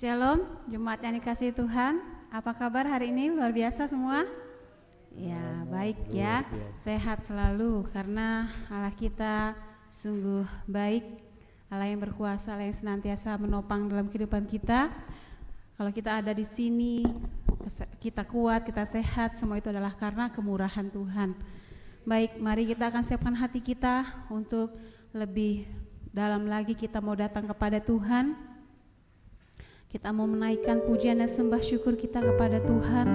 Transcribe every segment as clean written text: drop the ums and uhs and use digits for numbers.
Shalom, Jemaat yang dikasihi Tuhan. Apa kabar hari ini? Luar biasa semua? Ya, baik ya. Sehat selalu karena Allah kita sungguh baik. Allah yang berkuasa, Allah yang senantiasa menopang dalam kehidupan kita. Kalau kita ada di sini, kita kuat, kita sehat, semua itu adalah karena kemurahan Tuhan. Baik, mari kita akan siapkan hati kita untuk lebih dalam lagi kita mau datang kepada Tuhan. Kita mau menaikkan pujian dan sembah syukur kita kepada Tuhan.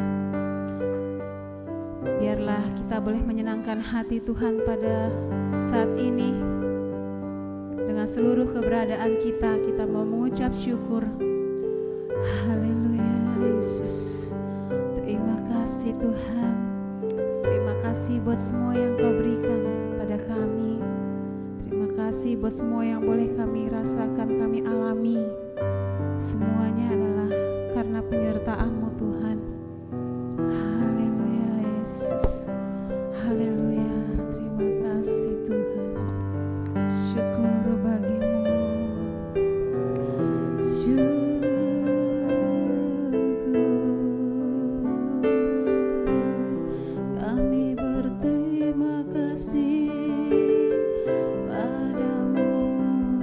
Biarlah kita boleh menyenangkan hati Tuhan pada saat ini. Dengan seluruh keberadaan kita, kita mau mengucap syukur. Haleluya Yesus. Terima kasih Tuhan. Terima kasih buat semua yang Kau berikan pada kami. Terima kasih buat semua yang boleh kami rasakan, kami alami. Semuanya adalah karena penyertaan-Mu Tuhan. Haleluya Yesus. Haleluya. Terima kasih Tuhan. Syukur bagi-Mu. Kami berterima kasih padamu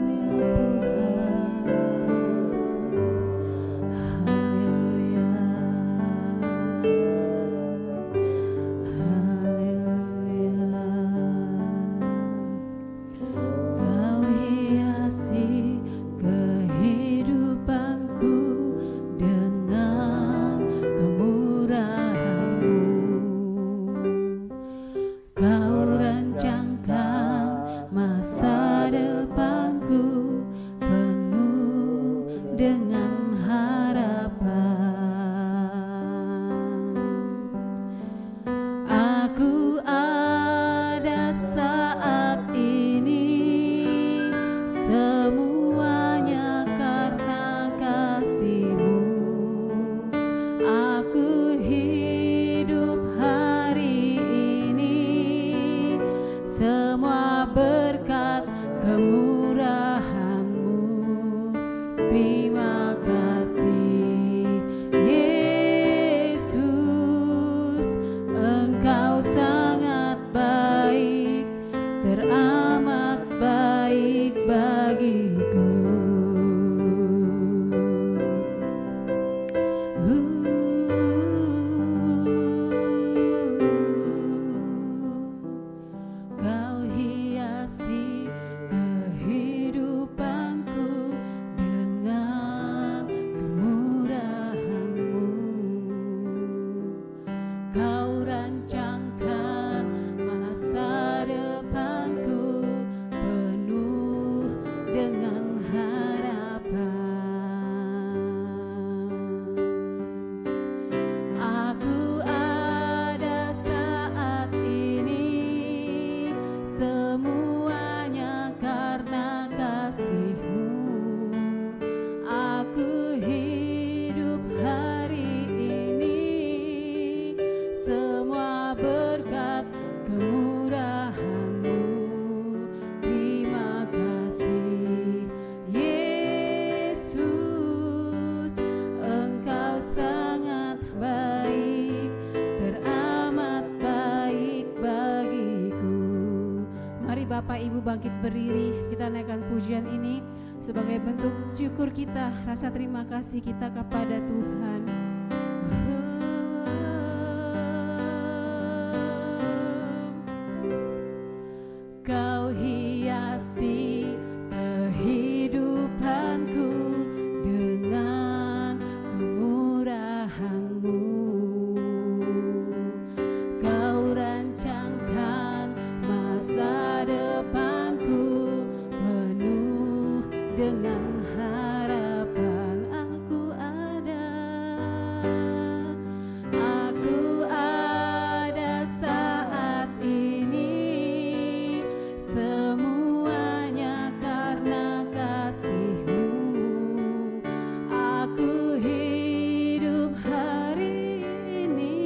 ya Tuhan. Haleluya. Haleluya. Kau hiasi kehidupanku dengan kemurahan-Mu. Kau rancangkan masa depanku penuh dengan harapan. Aku ada saat ini semuanya karena kasih-Mu. Aku hidup hari ini semua berkat kemurahan-Mu. Terima kasih Yesus, Engkau sangat baik, teramat baik bagiku. Kau hiasi kehidupanku dengan kemurahan-Mu. Kau rancangkan masa depanku penuh dengan harapan. Aku ada saat ini semuanya karena kasih-Mu. Aku hidup hari ini semua berkat kemurahan-Mu. Terima kasih Yesus, Engkau sangat baik, teramat baik bagiku. Mari Bapak Ibu bangkit berdiri, kita naikkan pujian ini sebagai bentuk syukur kita, rasa terima kasih kita kepada Tuhan. Kau hiasi kehidupanku dengan kemurahan-Mu. Kau rancangkan masa depanku penuh dengan harapan. Aku ada saat ini semuanya karena kasih-Mu. Aku hidup hari ini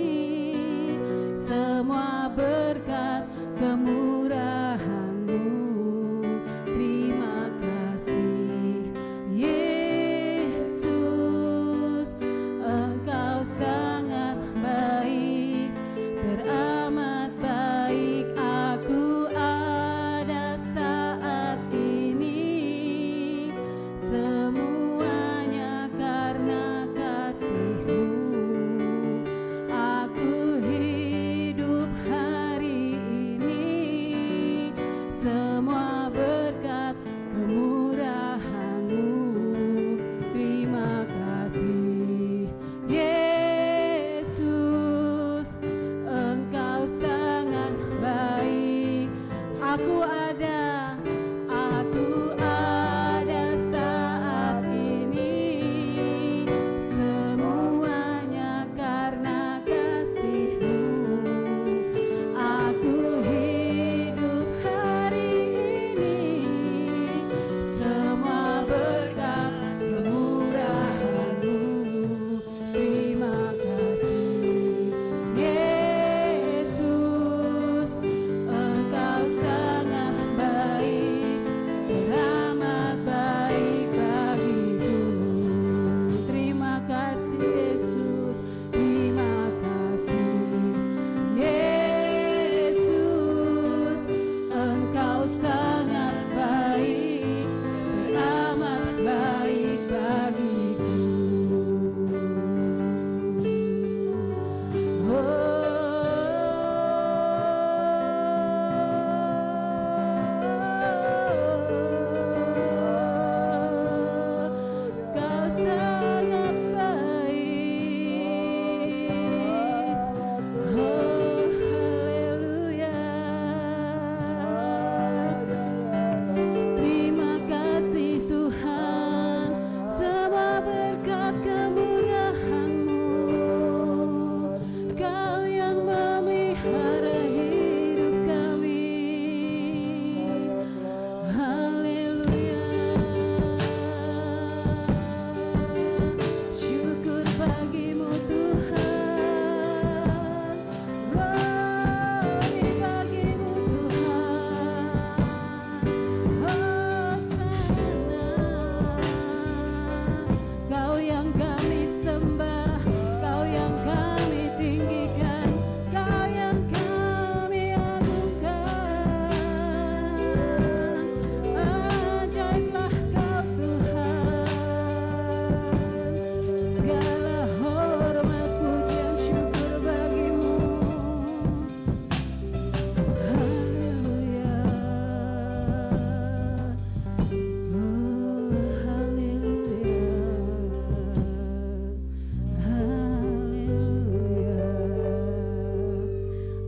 semua berkat kemurahan-Mu. Terima kasih Yesus.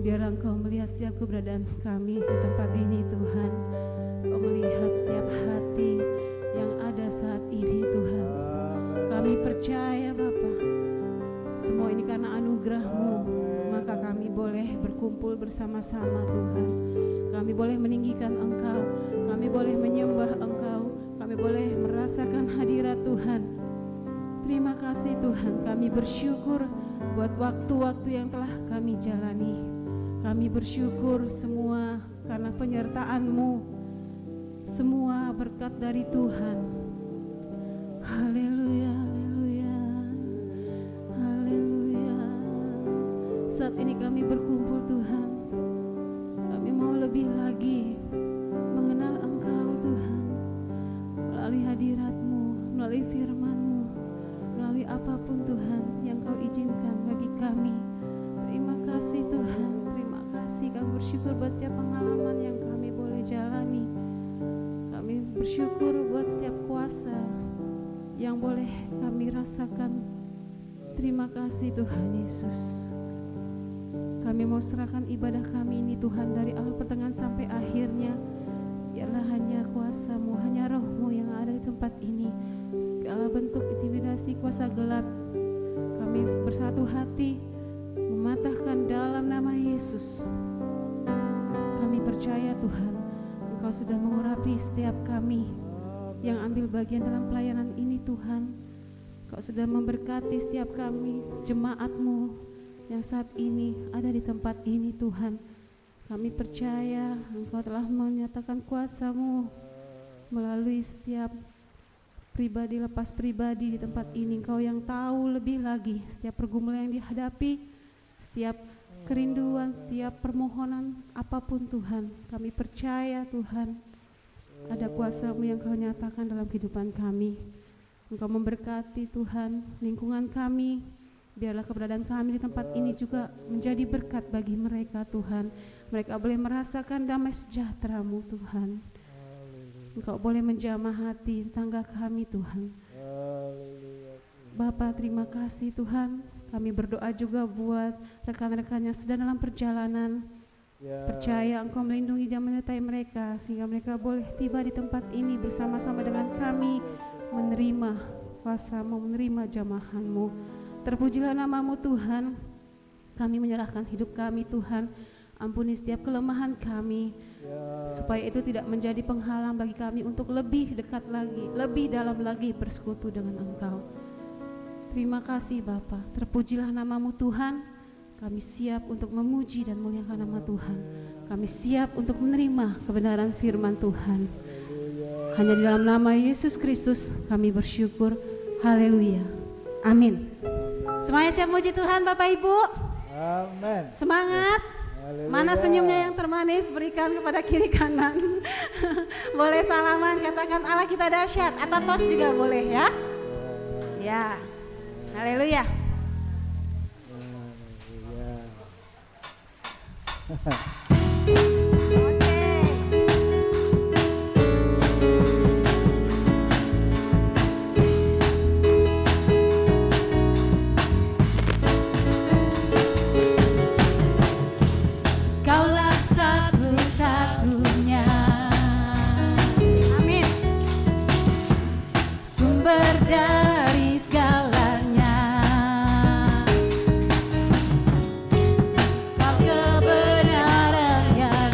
Biarlah Engkau melihat setiap keberadaan kami di tempat ini Tuhan. Engkau melihat setiap hati yang ada saat ini Tuhan. Kami percaya Bapa, semua ini karena anugerah-Mu, maka kami boleh berkumpul bersama-sama Tuhan. Kami boleh meninggikan Engkau, kami boleh menyembah Engkau, kami boleh merasakan hadirat Tuhan. Terima kasih Tuhan, kami bersyukur buat waktu-waktu yang telah kami jalani. Kami bersyukur semua karena penyertaan-Mu, semua berkat dari Tuhan. Haleluya, haleluya, haleluya. Saat ini kami berkumpul Tuhan, kami mau lebih lagi mengenal Engkau Tuhan, melalui hadirat-Mu, melalui firman-Mu, melalui apapun Tuhan yang Kau izinkan bagi kami. Terima kasih Tuhan, terima kasih. Kami bersyukur buat setiap pengalaman yang kami boleh jalani. Kami bersyukur buat setiap kuasa yang boleh kami rasakan. Terima kasih Tuhan Yesus. Kami mau serahkan ibadah kami ini Tuhan, dari awal pertengahan sampai akhirnya. Biarlah hanya kuasa-Mu, hanya Roh-Mu yang ada di tempat ini. Segala bentuk intimidasi kuasa gelap, kami bersatu hati mematahkan dalam nama Yesus. Kami percaya Tuhan, Engkau sudah mengurapi setiap kami yang ambil bagian dalam pelayanan ini Tuhan. Engkau sudah memberkati setiap kami, jemaat-Mu yang saat ini ada di tempat ini Tuhan. Kami percaya Engkau telah menyatakan kuasa-Mu melalui setiap pribadi lepas pribadi di tempat ini. Engkau yang tahu lebih lagi setiap pergumulan yang dihadapi, setiap kerinduan, setiap permohonan apapun Tuhan. Kami percaya Tuhan, ada kuasa-Mu yang Kau nyatakan dalam kehidupan kami. Engkau memberkati Tuhan lingkungan kami. Biarlah keberadaan kami di tempat ini juga menjadi berkat bagi mereka Tuhan. Mereka boleh merasakan damai sejahtera-Mu Tuhan. Engkau boleh menjamah hati tangga kami Tuhan. Bapa, terima kasih Tuhan. Kami berdoa juga buat rekan-rekan yang sedang dalam perjalanan. Percaya Engkau melindungi dan menyertai mereka, sehingga mereka boleh tiba di tempat ini bersama-sama dengan kami, menerima kuasa-Mu, menerima jamahan-Mu. Terpujilah nama-Mu Tuhan. Kami menyerahkan hidup kami Tuhan. Ampuni setiap kelemahan kami, supaya itu tidak menjadi penghalang bagi kami untuk lebih dekat lagi, lebih dalam lagi bersekutu dengan Engkau. Terima kasih Bapa. Terpujilah nama-Mu Tuhan. Kami siap untuk memuji dan muliakan nama Tuhan. Kami siap untuk menerima kebenaran firman Tuhan. Hanya di dalam nama Yesus Kristus kami bersyukur. Haleluya. Amin. Semuanya siap memuji Tuhan Bapak Ibu? Amin. Semangat. Haleluya. Mana senyumnya yang termanis, berikan kepada kiri kanan. Boleh salaman, katakan Allah kita dahsyat, atau tos juga boleh ya. Ya. Haleluya. Kaulah satu-satunya, Amin. sumber dari segalanya. Kau kebenaran yang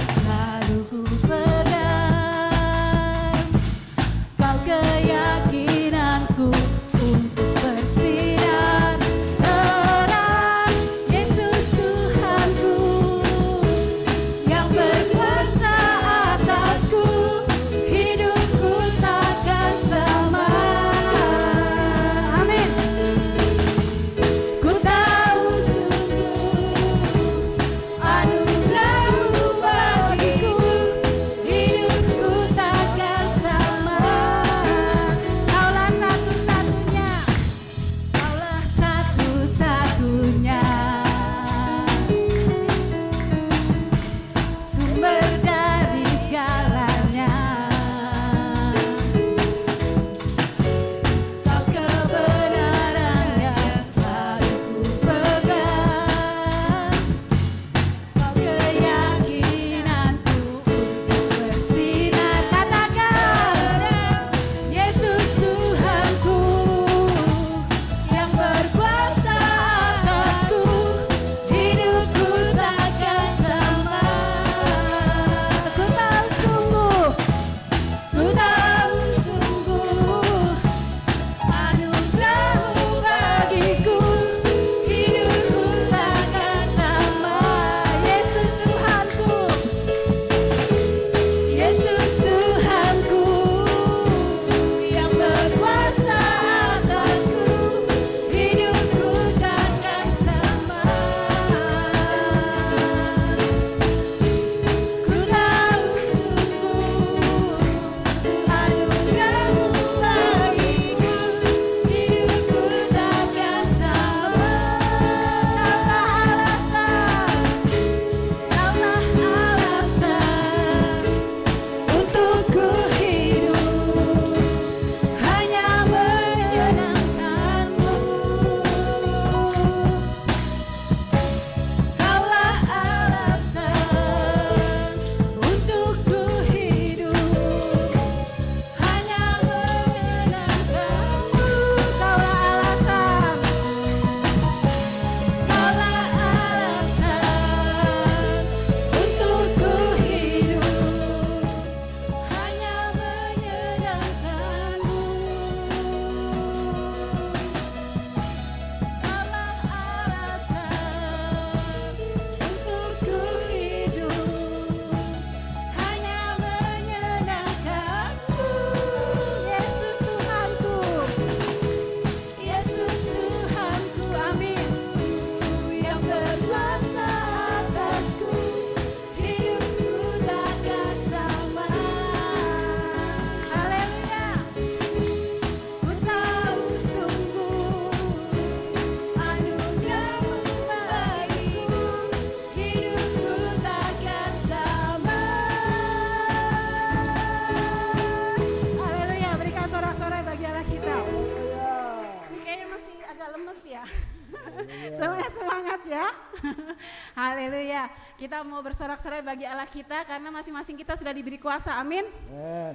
ya. Kita mau bersorak-sorai bagi Allah kita karena masing-masing kita sudah diberi kuasa. Amin.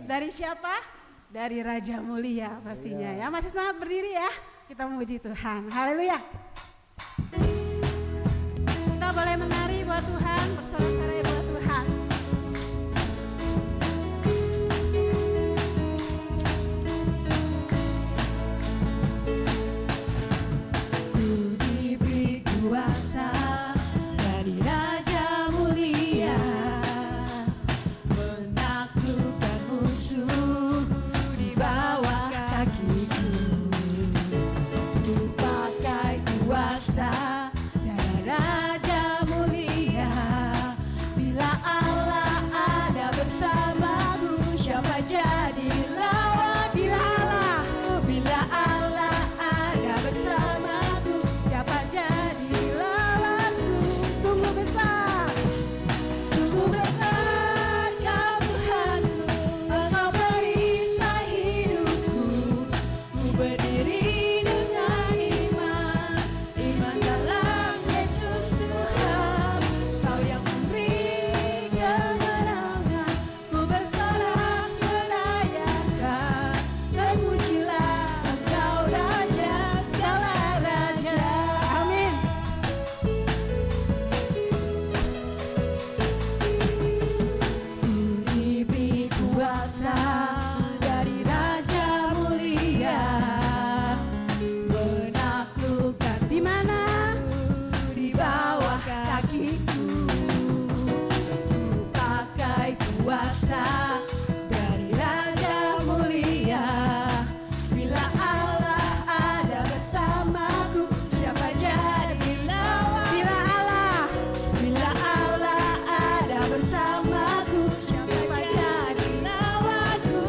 Dari siapa? Dari Raja Mulia pastinya ya. Masih semangat berdiri ya. Kita memuji Tuhan. Haleluya. Kita boleh menari buat Tuhan, bersorak-sorai buat Tuhan. Kuasa dari Raja Mulia, menaklukkan musuh di bawah kakiku. Ku pakai kuasa dari Raja Mulia. Bila Allah ada bersamaku, siapa jadi lawan? Bila Allah ada bersamaku, siapa jadi lawanku? Sungguh besar Kau Tuhanku, Engkau perisai hidupku. Ku berdiri dengan iman dalam Yesus Tuhan. Kau yang memberi kemenangan, ku bersorak merayakan. Terpujilah Engkau Raja segala raja. Amin. Ku diberi kuasa dari Raja Mulia, menaklukkan Di mana? di bawah kakiku. Ku pakai kuasa dari Raja Mulia. Bila Allah ada bersamaku, siapa jadi lawan? Bila Allah ada bersamaku, siapa jadi lawanku?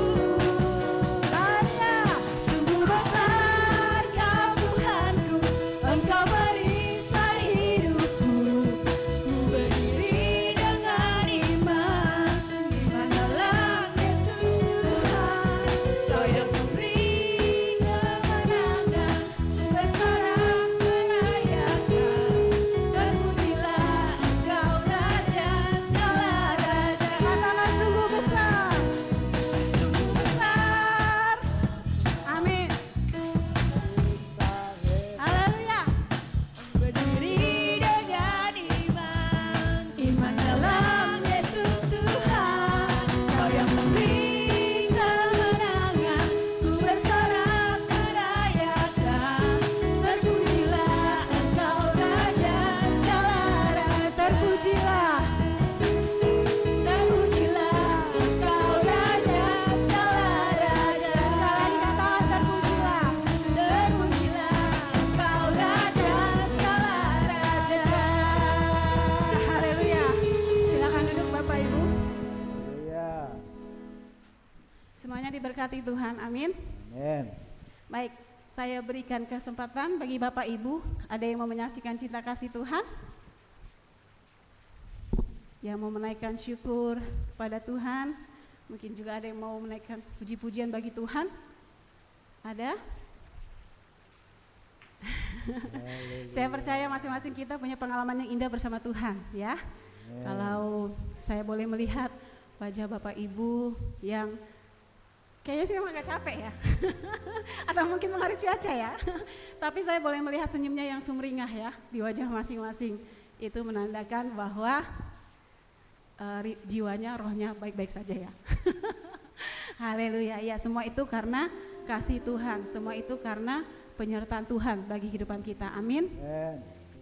Tanya, sungguh besar Kau Tuhanku, Engkau perisai hidupku. Ku berdiri dengan iman dalam Yesus Tuhan. Kau yang memberi kemenangan, ku bersorak merayakan. Terpujilah Engkau Raja segala raja. Katakan sungguh besar. Amin. Haleluya. Berdiri dengan iman dalam Yesus Tuhan. Kau yang memberi kemenangan, ku bersorak merayakan. Terpujilah Engkau Raja segala raja. Terpujilah. Terpujilah Engkau Raja segala raja. Sekali katakan terpujilah. Terpujilah Engkau Raja segala raja. Haleluya. Silakan duduk Bapak Ibu. Semuanya diberkati Tuhan. Amin. Baik, saya berikan kesempatan bagi Bapak Ibu. Ada yang mau menyaksikan cinta kasih Tuhan? Yang mau menaikkan syukur pada Tuhan? Mungkin juga ada yang mau menaikkan puji-pujian bagi Tuhan? Ada? Saya percaya masing-masing kita punya pengalaman yang indah bersama Tuhan, ya. Kalau saya boleh melihat wajah Bapak Ibu yang kayaknya sih memang agak capek ya. Atau mungkin mengaruhi cuaca ya. Tapi saya boleh melihat senyumnya yang sumringah ya di wajah masing-masing. Itu menandakan bahwa jiwanya, rohnya baik-baik saja ya. Haleluya. Ya, semua itu karena kasih Tuhan. Semua itu karena penyertaan Tuhan bagi kehidupan kita. Amin.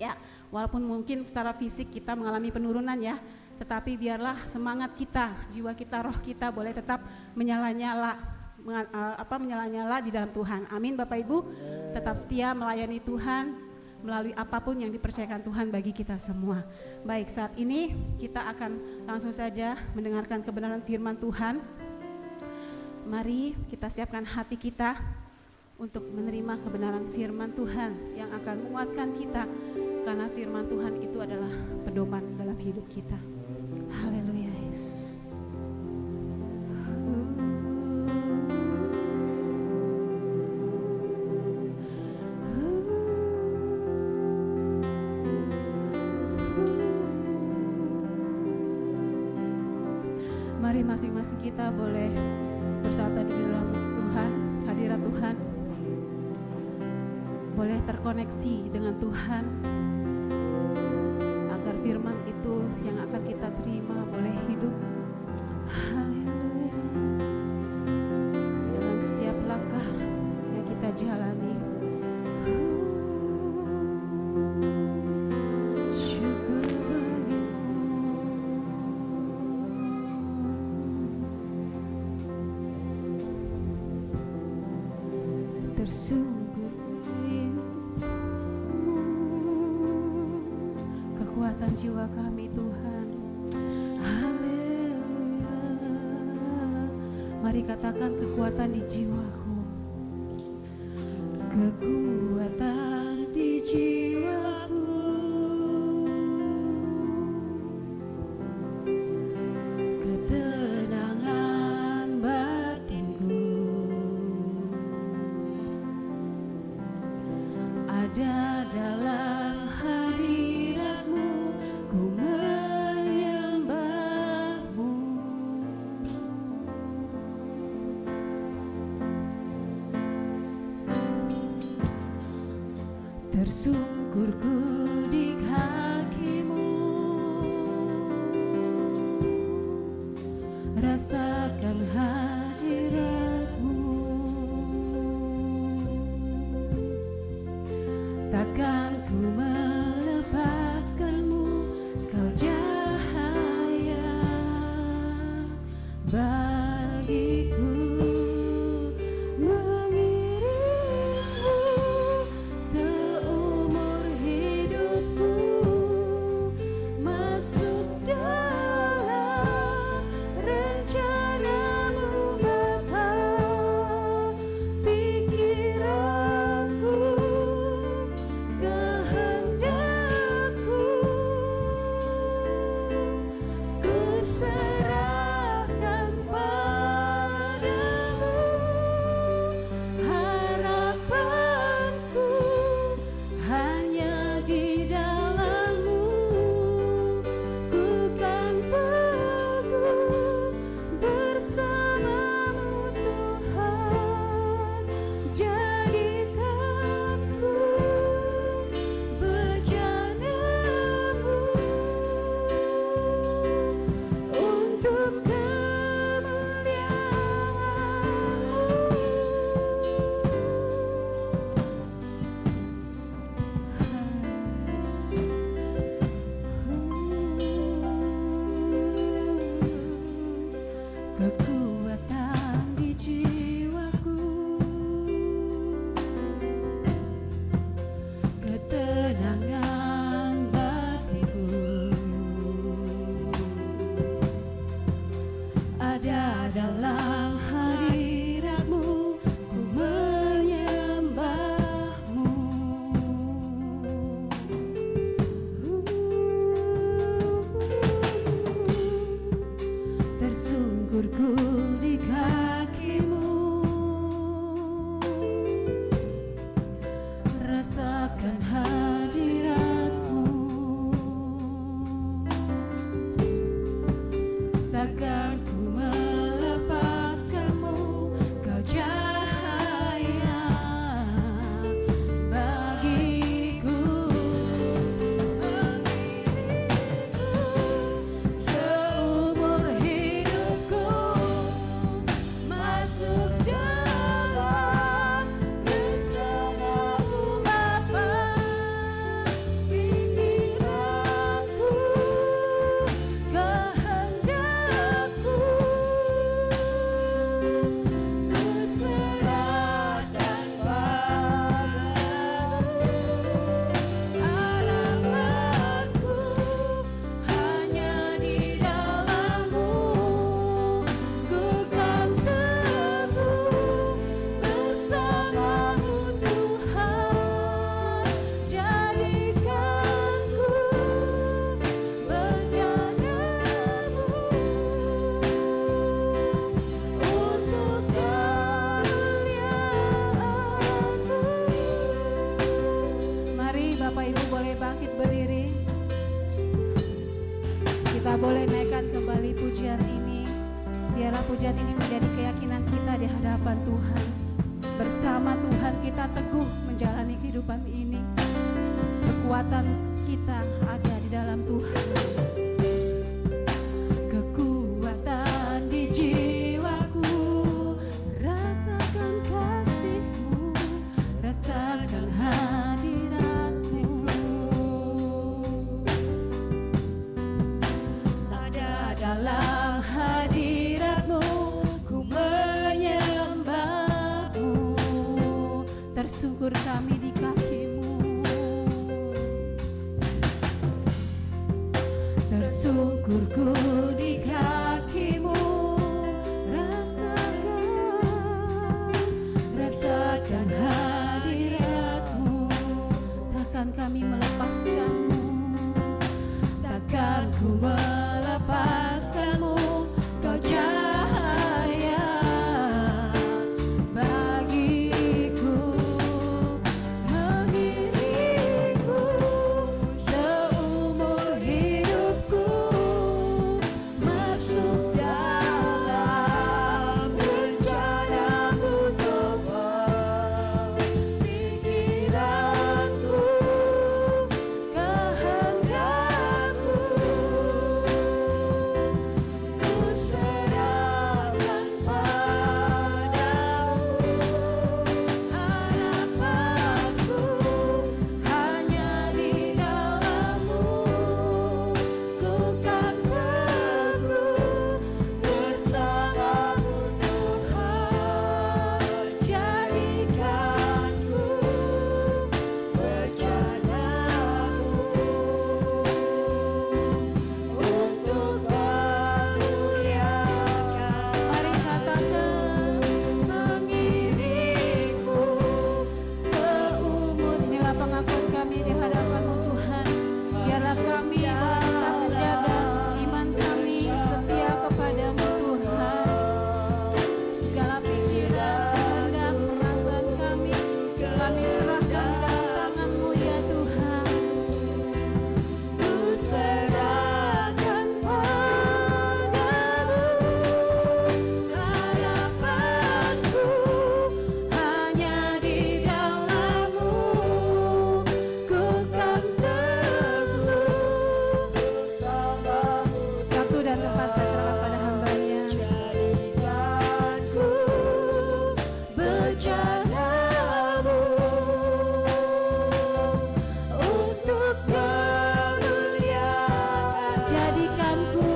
Ya, walaupun mungkin secara fisik kita mengalami penurunan ya, tetapi biarlah semangat kita, jiwa kita, roh kita boleh tetap menyala-nyala di dalam Tuhan. Amin Bapak Ibu. Tetap setia melayani Tuhan melalui apapun yang dipercayakan Tuhan bagi kita semua. Baik, saat ini kita akan langsung saja mendengarkan kebenaran firman Tuhan. Mari kita siapkan hati kita untuk menerima kebenaran firman Tuhan yang akan menguatkan kita, karena firman Tuhan itu adalah pedoman dalam hidup kita. Haleluya Yesus. Mari masing-masing kita boleh bersatu di dalam Tuhan, hadirat Tuhan. Boleh terkoneksi dengan Tuhan agar firman itu yang akan kita terima boleh hidup. Haleluya. Dalam setiap langkah yang kita jalani. Syukur bagimu. Tersungkur rindumu, kekuatan jiwa kami Tuhan. Haleluya. Mari katakan kekuatan di jiwaku. Kekuatan di jiwaku, ketenangan batinku ada dalam hadirat-Mu, ku menyembah-Mu. Tersungkurku di kaki-Mu, rasakan hadirat-Mu. Takkan ku melepaskan-Mu, Kau cahaya bagiku. Mengiringmu seumur hidupku, masuk dalam rencana-Mu Bapa. Pikiranku, kehendakku, ku serahkan padamu. Harapanku hanya di dalam-Mu, ku kan teguh bersama-Mu Tuhan. Jadikanku bejana-Mu untuk kemuliaan-Mu. Kekuatan di jiwaku, ketenangan batinku ada dalam hadirat-Mu, ku menyembah-Mu. Tersungkurku di kaki-Mu, rasakan hadirat-Mu. Takkan ku melepaskan-Mu, Kau cahaya bagiku. Seumur hidupku, masuk dalam rencana-Mu Bapa. Pikiranku, kehendakku, ku serahkan padamu. Harapanku hanya di dalam-Mu, ku kan teguh bersama-Mu Tuhan. Jadikanku bejana-Mu untuk kemuliaan-Mu. Mari Bapak Ibu boleh bangkit berdiri. Kita boleh naikkan kembali pujian ini. Biarlah pujian ini menjadi keyakinan kita di hadapan Tuhan. Bersama Tuhan kita teguh menjalani kehidupan ini. Kekuatan kita ada di dalam Tuhan. Kekuatan di jiwaku, rasakan kasih-Mu, rasakan hadirat-Mu. Ada dalam hadirat-Mu, ku menyembah-Mu. Tersungkur kami di kaki-Mu, tersungkurku di kaki-Mu. Rasakan hadirat-Mu. Takkan kami melepaskan-Mu, takkan ku melepaskan-Mu. Kau cahaya bagiku, mengiringku seumur hidupku, masuk dalam rencana-Mu Tuhan. Pikiranku, kehendakku, ku serahkan padamu. Harapanku hanya di dalam-Mu, ku kan teguh bersama-Mu Tuhan. Jadikanku bencanamu untuk memuliakan. Mari katakan, mengiringku seumur. Inilah pengakuan kami di hadapan-Mu Tuhan. Biarlah kami tetap menjaga iman kami setia kepada-Mu Tuhan. Segala pikiran, kehendak, perasaan kami serahkan di dalam tangan-Mu ya Tuhan. Ku serahkan padamu. Harapanku hanya di dalam-Mu, ku kan teguh bersama-Mu. Waktu dan tempat saya serahkan pada hamba-Nya. Jadikanku bencanamu untuk kemuliaan. Jadikanku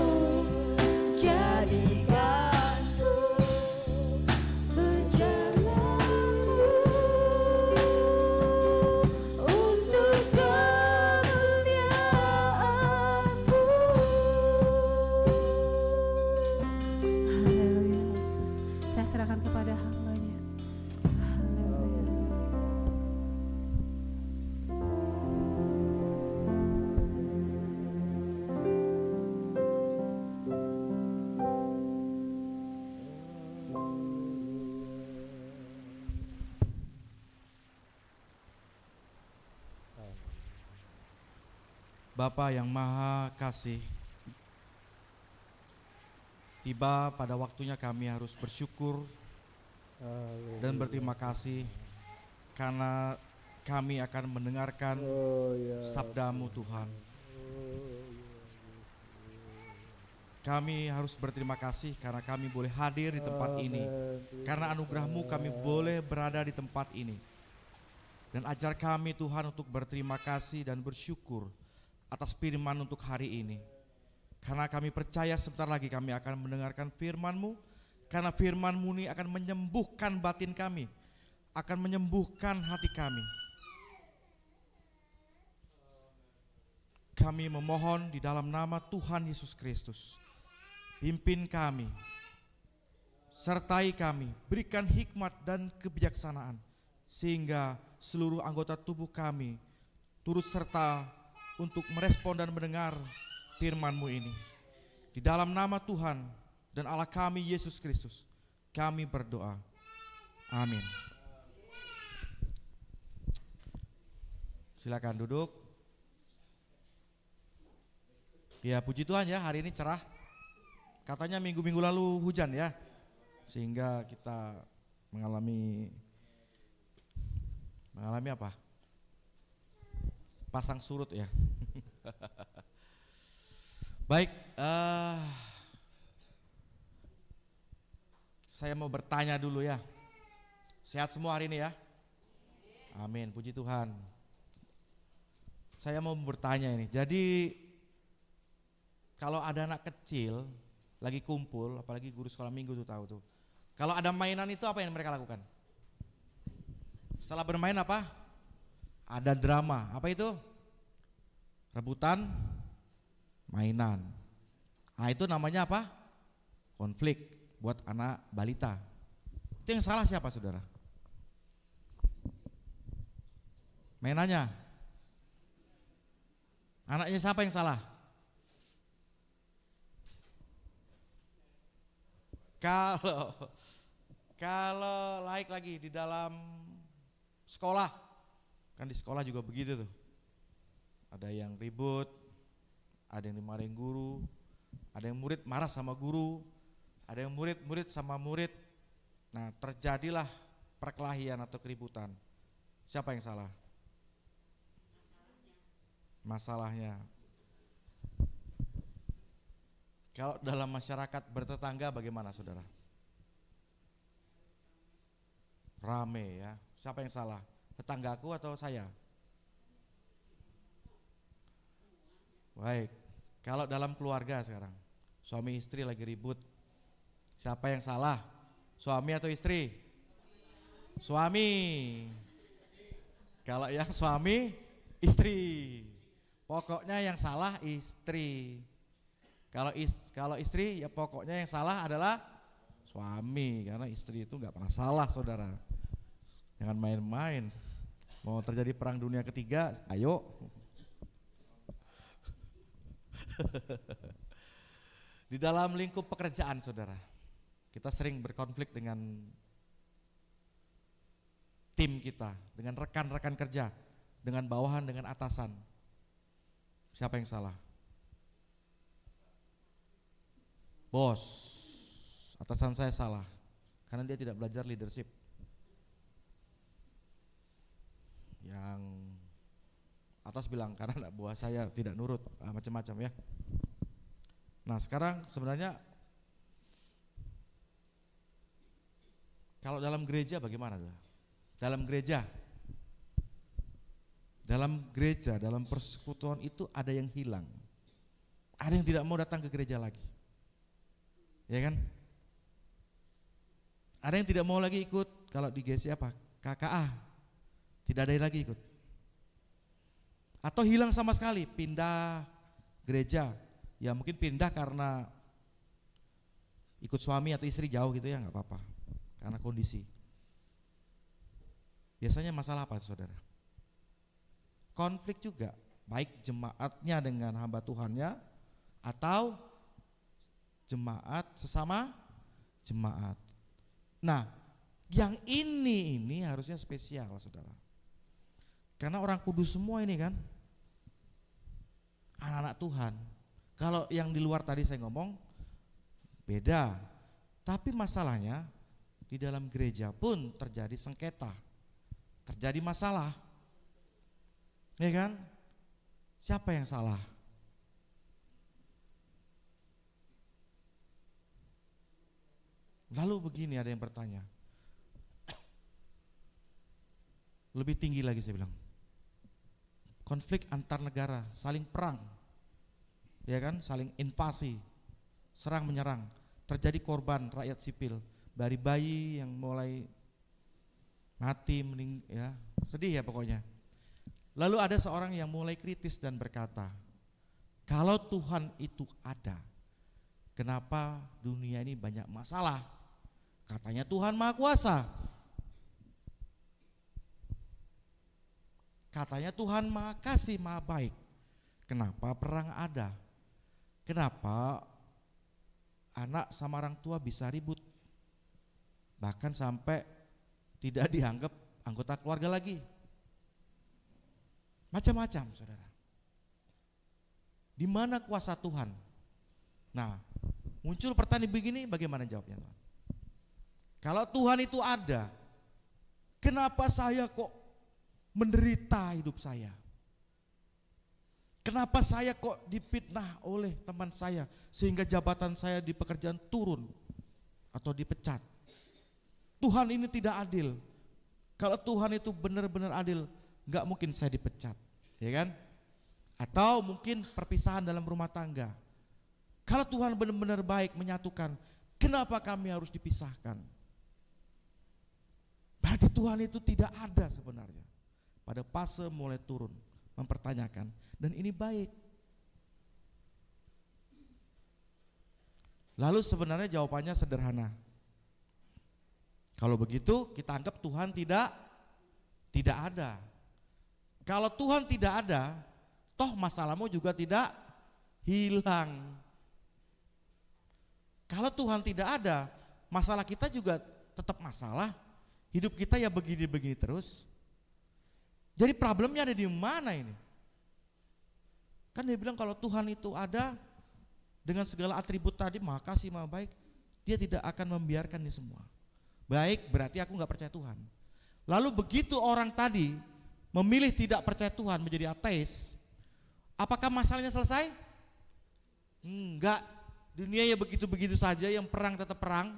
bencanamu untuk kemuliaan-Mu. Haleluya Yesus. Saya serahkan kepada hamba-Nya. Haleluya. Bapa yang Maha Kasih, tiba pada waktunya kami harus bersyukur dan berterima kasih karena kami akan mendengarkan sabda-Mu Tuhan. Kami harus berterima kasih karena kami boleh hadir di tempat ini. Karena anugerah-Mu kami boleh berada di tempat ini. Dan ajar kami Tuhan untuk berterima kasih dan bersyukur atas firman untuk hari ini. Karena kami percaya sebentar lagi kami akan mendengarkan firman-Mu. Karena firman-Mu ini akan menyembuhkan batin kami, akan menyembuhkan hati kami. Kami memohon di dalam nama Tuhan Yesus Kristus, pimpin kami, sertai kami, berikan hikmat dan kebijaksanaan, sehingga seluruh anggota tubuh kami turut serta untuk merespon dan mendengar firman-Mu ini. Di dalam nama Tuhan dan Allah kami Yesus Kristus, kami berdoa. Amin. Silakan duduk. Ya, puji Tuhan ya, hari ini cerah. Katanya minggu-minggu lalu hujan ya, sehingga kita mengalami apa? Pasang surut ya. Baik, saya mau bertanya dulu ya. Sehat semua hari ini ya? Amin, puji Tuhan. Saya mau bertanya ini, jadi kalau ada anak kecil lagi kumpul, apalagi guru sekolah minggu tuh tahu tuh. Kalau ada mainan itu apa yang mereka lakukan? Setelah bermain apa? Ada drama, apa itu? Rebutan mainan. Nah itu namanya apa? Konflik buat anak balita. Itu yang salah siapa saudara? Mainannya. Anaknya siapa yang salah? Kalau lagi di dalam sekolah, kan di sekolah juga begitu tuh. Ada yang ribut, ada yang dimarahin guru, ada yang murid marah sama guru, ada yang murid sama murid. Nah terjadilah perkelahian atau keributan. Siapa yang salah? Masalahnya. Kalau dalam masyarakat bertetangga bagaimana saudara? Rame ya. Siapa yang salah? Tetanggaku atau saya? Baik. Kalau dalam keluarga sekarang, suami istri lagi ribut, siapa yang salah? Suami atau istri? Suami. Kalau yang suami, istri. Pokoknya yang salah istri. Kalau istri ya pokoknya yang salah adalah suami, karena istri itu nggak pernah salah saudara. Jangan main-main. Mau terjadi perang dunia ketiga, ayo. Di dalam lingkup pekerjaan saudara, kita sering berkonflik dengan tim kita, dengan rekan-rekan kerja, dengan bawahan, dengan atasan. Siapa yang salah? Bos, atasan saya salah karena dia tidak belajar leadership. Yang atas bilang karena anak buah saya tidak nurut, macam-macam ya. Nah sekarang sebenarnya kalau dalam gereja bagaimana? Dalam gereja, dalam persekutuan itu ada yang hilang, ada yang tidak mau datang ke gereja lagi. Ya kan? Ada yang tidak mau lagi ikut, kalau di GC apa? KKA. Tidak ada yang lagi ikut. Atau hilang sama sekali, pindah gereja. Ya mungkin pindah karena ikut suami atau istri jauh gitu ya, nggak apa-apa. Karena kondisi. Biasanya masalah apa saudara? Konflik juga, baik jemaatnya dengan hamba Tuhannya atau jemaat sesama jemaat. Nah, yang ini harusnya spesial saudara. Karena orang kudus semua ini kan, anak-anak Tuhan. Kalau yang di luar tadi saya ngomong, beda. Tapi masalahnya, di dalam gereja pun terjadi sengketa, terjadi masalah. Ya kan? Siapa yang salah? Lalu begini ada yang bertanya, lebih tinggi lagi saya bilang, konflik antar negara, saling perang, ya kan, saling invasi, serang menyerang, terjadi korban rakyat sipil, dari bayi yang mulai mati, ya, sedih ya pokoknya. Lalu ada seorang yang mulai kritis dan berkata, kalau Tuhan itu ada, kenapa dunia ini banyak masalah? Katanya Tuhan Maha Kuasa. Katanya Tuhan Maha Kasih, Maha Baik. Kenapa perang ada? Kenapa anak sama orang tua bisa ribut? Bahkan sampai tidak dianggap anggota keluarga lagi. Macam-macam, saudara. Di mana kuasa Tuhan? Nah, Muncul pertanyaan begini, bagaimana jawabnya Tuhan? Kalau Tuhan itu ada, kenapa saya kok menderita hidup saya? Kenapa saya kok difitnah oleh teman saya sehingga jabatan saya di pekerjaan turun atau dipecat? Tuhan ini tidak adil. Kalau Tuhan itu benar-benar adil, nggak mungkin saya dipecat, ya kan? Atau mungkin perpisahan dalam rumah tangga. Kalau Tuhan benar-benar baik menyatukan, kenapa kami harus dipisahkan? Berarti Tuhan itu tidak ada sebenarnya. Pada fase mulai turun, mempertanyakan, dan ini baik. Lalu sebenarnya jawabannya sederhana. Kalau begitu kita anggap Tuhan tidak ada. Kalau Tuhan tidak ada, toh masalahmu juga tidak hilang. Kalau Tuhan tidak ada, masalah kita juga tetap masalah. Hidup kita ya begini-begini terus. Jadi problemnya ada di mana ini? Kan dia bilang kalau Tuhan itu ada dengan segala atribut tadi, makasih maha baik, dia tidak akan membiarkan ini semua. Baik, berarti aku gak percaya Tuhan. Lalu begitu orang tadi memilih tidak percaya Tuhan menjadi ateis, apakah masalahnya selesai? Enggak, dunia ya begitu-begitu saja, yang perang tetap perang,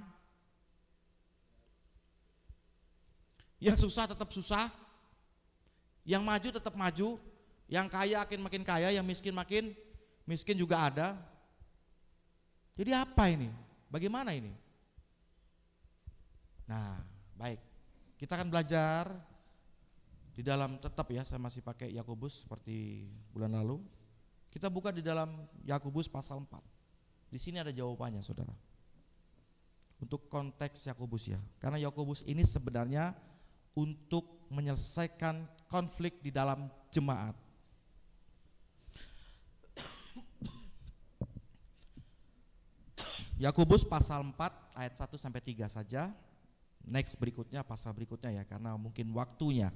yang susah tetap susah, yang maju tetap maju, yang kaya makin kaya, yang miskin makin miskin juga ada. Jadi apa ini? Bagaimana ini? Nah, baik. Kita akan belajar di dalam, tetap ya, saya masih pakai Yakobus seperti bulan lalu. Kita buka di dalam Yakobus pasal 4. Di sini ada jawabannya, Saudara. Untuk konteks Yakobus ya. Karena Yakobus ini sebenarnya untuk menyelesaikan konflik di dalam jemaat. Yakobus pasal 4 ayat 1 sampai 3 saja. Next berikutnya, pasal berikutnya ya, karena mungkin waktunya.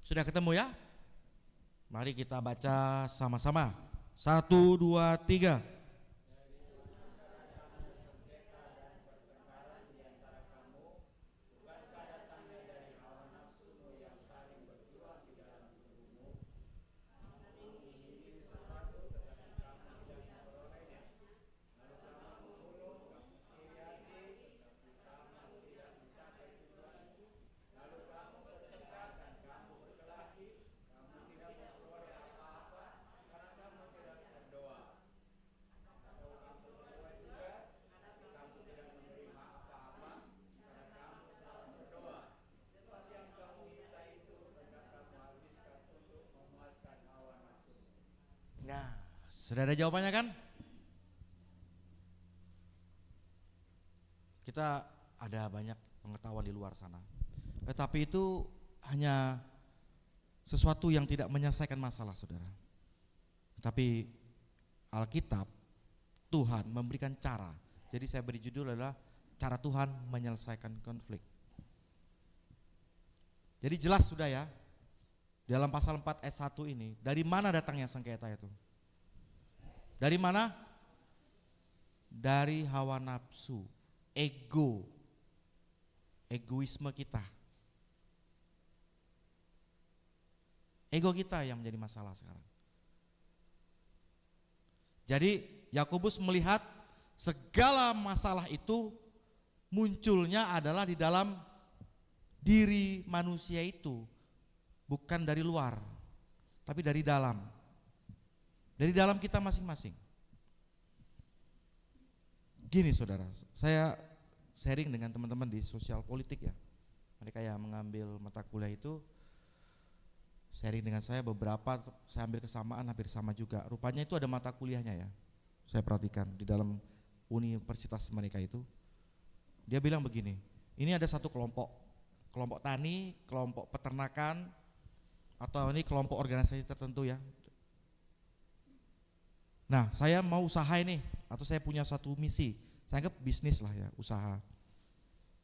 Sudah ketemu ya? Mari kita baca sama-sama. 1, 2, 3. Nah, sudah ada jawabannya kan? Kita ada banyak pengetahuan di luar sana, tetapi itu hanya sesuatu yang tidak menyelesaikan masalah, Saudara. Tapi Alkitab, Tuhan memberikan cara. Jadi saya beri judul adalah cara Tuhan menyelesaikan konflik. Jadi jelas sudah ya, dalam pasal 4 ayat 1 ini, dari mana datangnya sengketa itu? Dari mana? Dari hawa nafsu, ego, egoisme kita. Ego kita yang menjadi masalah sekarang. Jadi Yakobus melihat segala masalah itu munculnya adalah di dalam diri manusia itu, bukan dari luar, tapi dari dalam. Dari dalam kita masing-masing. Gini Saudara, saya sharing dengan teman-teman di sosial politik ya. Mereka yang mengambil mata kuliah itu sharing dengan saya beberapa, saya ambil kesamaan hampir sama juga. Rupanya itu ada mata kuliahnya ya. Saya perhatikan di dalam universitas mereka itu. Dia bilang begini, ini ada satu kelompok tani, kelompok peternakan, atau ini kelompok organisasi tertentu ya. Nah, saya mau usaha ini, atau saya punya suatu misi, saya anggap bisnis lah ya, usaha.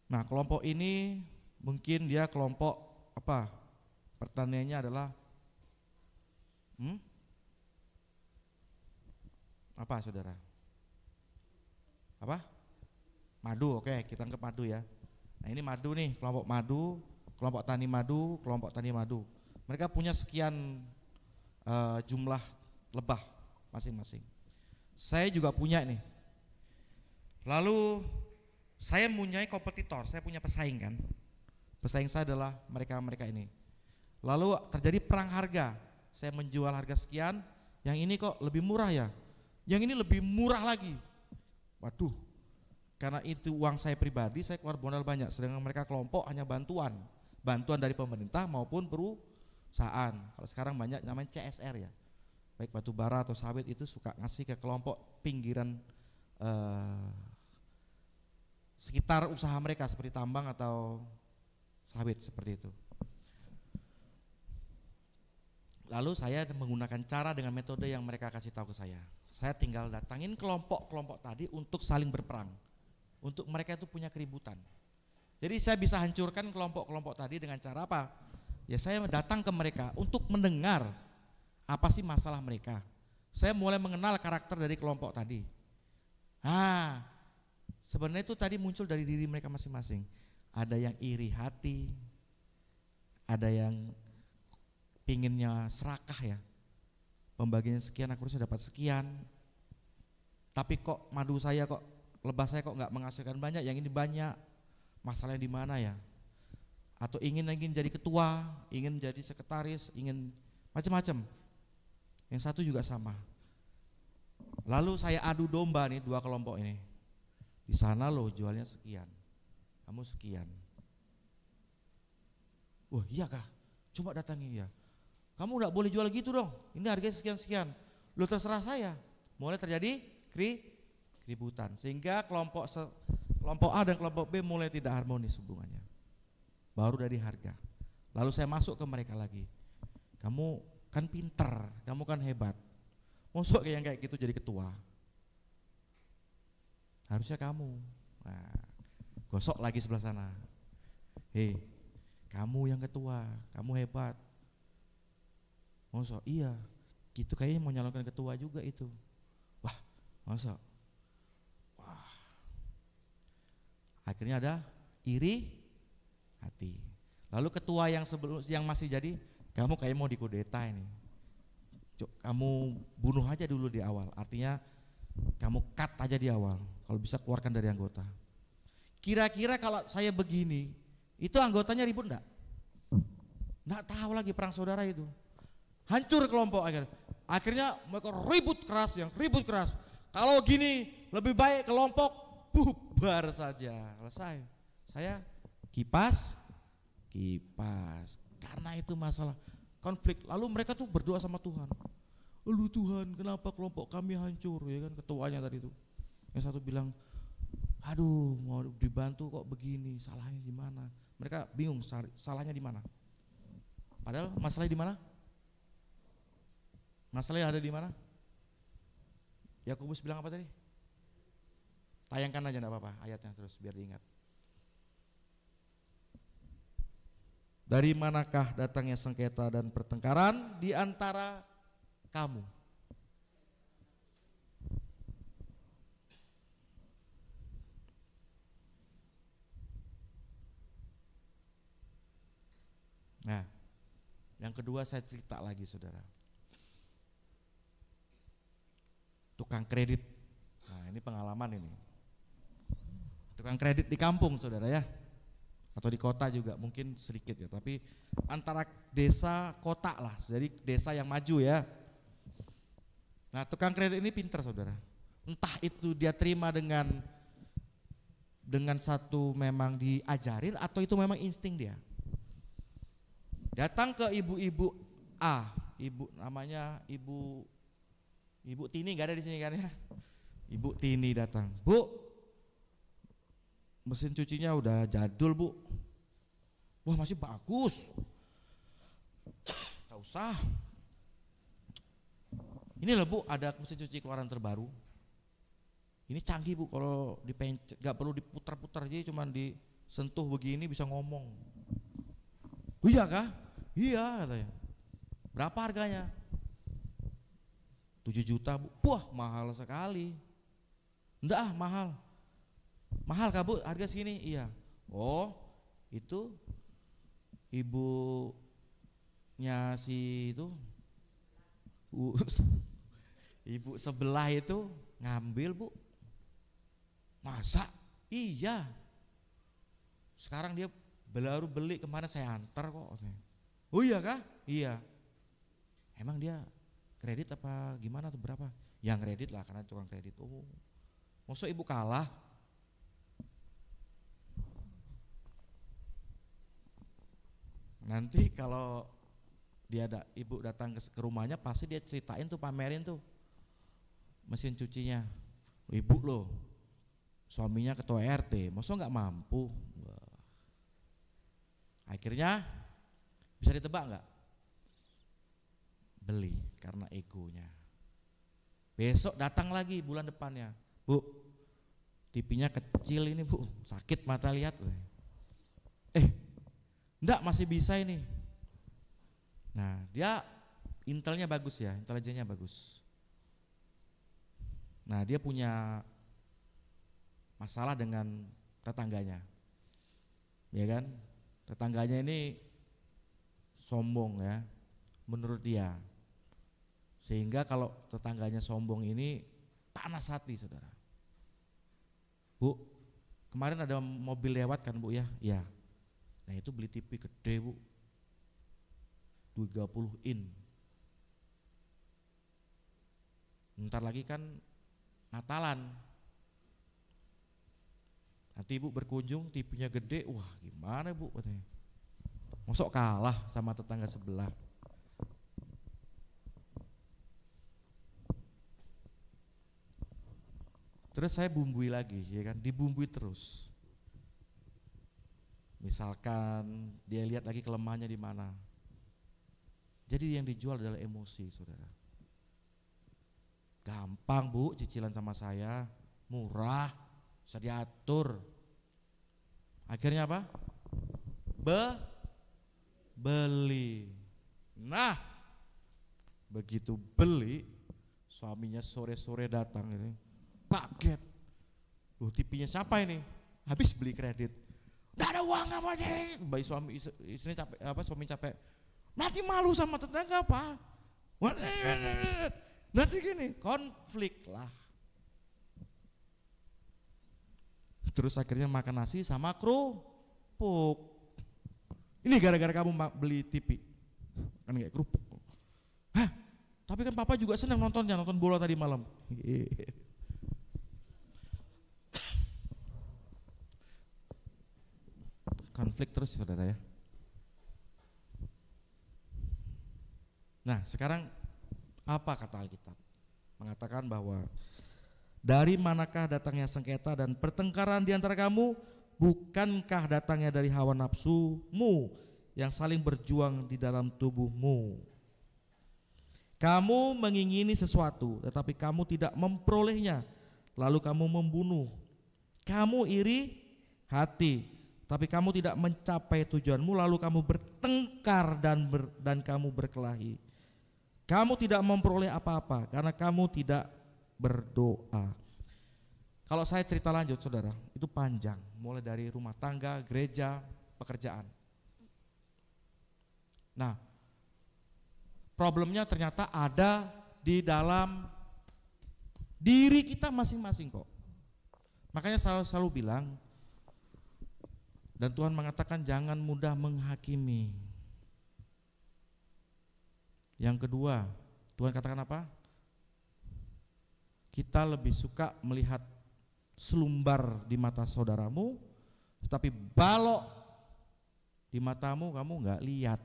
Nah kelompok ini mungkin dia kelompok apa, pertaniannya adalah apa saudara? Apa? Madu, oke, kita anggap madu ya. Nah ini madu nih, kelompok madu, kelompok tani madu, kelompok tani madu. Mereka punya sekian jumlah lebah masing-masing. Saya juga punya nih. Lalu saya mempunyai kompetitor, saya punya pesaing kan. Pesaing saya adalah mereka-mereka ini. Lalu terjadi perang harga. Saya menjual harga sekian, yang ini kok lebih murah ya. Yang ini lebih murah lagi. Waduh, karena itu uang saya pribadi, saya keluar modal banyak. Sedangkan mereka kelompok hanya bantuan dari pemerintah maupun perusahaan. Kalau sekarang banyak namanya CSR ya, baik batu bara atau sawit itu suka ngasih ke kelompok pinggiran sekitar usaha mereka seperti tambang atau sawit seperti itu. Lalu saya menggunakan cara dengan metode yang mereka kasih tahu ke saya. Saya tinggal datangin kelompok-kelompok tadi untuk saling berperang. Untuk mereka itu punya keributan. Jadi saya bisa hancurkan kelompok-kelompok tadi dengan cara apa? Ya saya datang ke mereka untuk mendengar apa sih masalah mereka. Saya mulai mengenal karakter dari kelompok tadi. Sebenarnya itu tadi muncul dari diri mereka masing-masing. Ada yang iri hati, ada yang pinginnya serakah ya, pembagian sekian aku harusnya dapat sekian, tapi kok madu saya kok, lebah saya kok nggak menghasilkan banyak, yang ini banyak, masalahnya di mana ya? Atau ingin jadi ketua, ingin jadi sekretaris, ingin macam-macam. Yang satu juga sama. Lalu saya adu domba nih dua kelompok ini. Di sana loh jualnya sekian, kamu sekian. Wah iya kah? Coba datangi ya. Kamu enggak boleh jual gitu dong, ini harganya sekian-sekian. Lu terserah saya. Mulai terjadi keributan, sehingga kelompok A dan kelompok B mulai tidak harmonis hubungannya. Baru dari harga. Lalu saya masuk ke mereka lagi. Kamu kan pinter, kamu kan hebat. Masuk yang kayak gitu jadi ketua. Harusnya kamu. Nah, gosok lagi sebelah sana. Hei, kamu yang ketua, kamu hebat. Masa iya, gitu kayaknya mau nyalonkan ketua juga itu. Wah, masa? Wah. Akhirnya ada iri hati. Lalu ketua yang masih jadi, kamu kayak mau dikudeta ini. Kamu bunuh aja dulu di awal. Artinya kamu cut aja di awal. Kalau bisa keluarkan dari anggota. Kira-kira kalau saya begini, itu anggotanya ribut enggak? Enggak tahu lagi perang saudara itu. Hancur kelompok akhirnya mereka ribut keras. Kalau gini lebih baik kelompok bubar saja, selesai. Saya kipas karena itu masalah konflik. Lalu mereka tuh berdoa sama Tuhan. Lu Tuhan, kenapa kelompok kami hancur, ya kan, ketuanya tadi itu. Yang satu bilang, aduh mau dibantu kok begini, salahnya di mana? Mereka bingung salahnya di mana. Padahal masalahnya di mana? Masalahnya ada di mana? Yakobus bilang apa tadi? Tayangkan aja enggak apa-apa ayatnya terus biar diingat. Dari manakah datangnya sengketa dan pertengkaran di antara kamu? Nah, yang kedua saya cerita lagi saudara. Tukang kredit. Nah ini pengalaman ini. Tukang kredit di kampung saudara ya. Atau di kota juga mungkin sedikit ya. Tapi antara desa kota lah. Jadi desa yang maju ya. Nah tukang kredit ini pintar saudara. Entah itu dia terima dengan satu memang diajarin atau itu memang insting dia. Datang ke ibu-ibu A. Ibu namanya Ibu Tini gak ada di sini kan ya? Ibu Tini datang, Bu, mesin cucinya udah jadul Bu. Wah masih bagus. Gak usah. Ini loh Bu, ada mesin cuci keluaran terbaru. Ini canggih Bu, kalau dipencet, gak perlu diputar-putar, jadi cuman disentuh begini bisa ngomong. Oh iya kah? Iya katanya. Berapa harganya? 7 juta Bu. Wah mahal sekali. Enggak ah, mahal. Mahal kah Bu? Harga segini? Iya. Oh itu ibunya si itu, ibu sebelah itu ngambil Bu. Masa? Iya. Sekarang dia baru beli, kemarin saya antar kok. Oh iya kah? Iya. Emang dia kredit apa gimana atau berapa? Yang kredit lah, karena tukang kredit. Oh, masa ibu kalah? Nanti kalau dia ibu datang ke rumahnya pasti dia ceritain tuh, pamerin tuh mesin cucinya. Ibu loh, suaminya ketua RT, masa nggak mampu? Wah. Akhirnya bisa ditebak nggak? Beli karena egonya. Besok datang lagi bulan depannya, Bu, TV-nya kecil ini Bu, sakit mata lihat. Enggak, masih bisa ini. Nah dia intelnya bagus ya, intelijennya bagus. Nah dia punya masalah dengan tetangganya, ya kan? Tetangganya ini sombong ya, menurut dia. Sehingga kalau tetangganya sombong ini panas hati saudara. Bu, kemarin ada mobil lewat kan Bu ya? Iya. Nah itu beli TV gede Bu, 30 in. Ntar lagi kan Natalan, nanti Ibu berkunjung TV-nya gede, wah gimana Bu katanya, mosok kalah sama tetangga sebelah. Terus saya bumbui lagi, ya kan, dibumbui terus. Misalkan dia lihat lagi kelemahannya di mana. Jadi yang dijual adalah emosi, saudara. Gampang Bu, cicilan sama saya, murah, bisa diatur. Akhirnya apa? Beli. Nah, begitu beli, suaminya sore-sore datang ini, kaget. TV-nya siapa ini? Habis beli kredit. Nggak ada uang apa sih? Bayi suami istri capek, suami capek. Nanti malu sama tetangga apa? Nanti gini, konflik lah. Terus akhirnya makan nasi sama kerupuk. Ini gara-gara kamu beli TV, kan kayak kerupuk. Hah? Tapi kan papa juga senang nontonnya, nonton bola tadi malam. Konflik terus saudara ya. Nah sekarang apa kata Alkitab? Mengatakan bahwa dari manakah datangnya sengketa dan pertengkaran di antara kamu? Bukankah datangnya dari hawa nafsumu yang saling berjuang di dalam tubuhmu? Kamu mengingini sesuatu tetapi kamu tidak memperolehnya, lalu kamu membunuh. Kamu iri hati tapi kamu tidak mencapai tujuanmu, lalu kamu bertengkar dan kamu berkelahi. Kamu tidak memperoleh apa-apa karena kamu tidak berdoa. Kalau saya cerita lanjut saudara, itu panjang, mulai dari rumah tangga, gereja, pekerjaan. Nah, problemnya ternyata ada di dalam diri kita masing-masing kok. Makanya selalu bilang, dan Tuhan mengatakan jangan mudah menghakimi. Yang kedua, Tuhan katakan apa? Kita lebih suka melihat selumbar di mata saudaramu, tetapi balok di matamu kamu enggak lihat.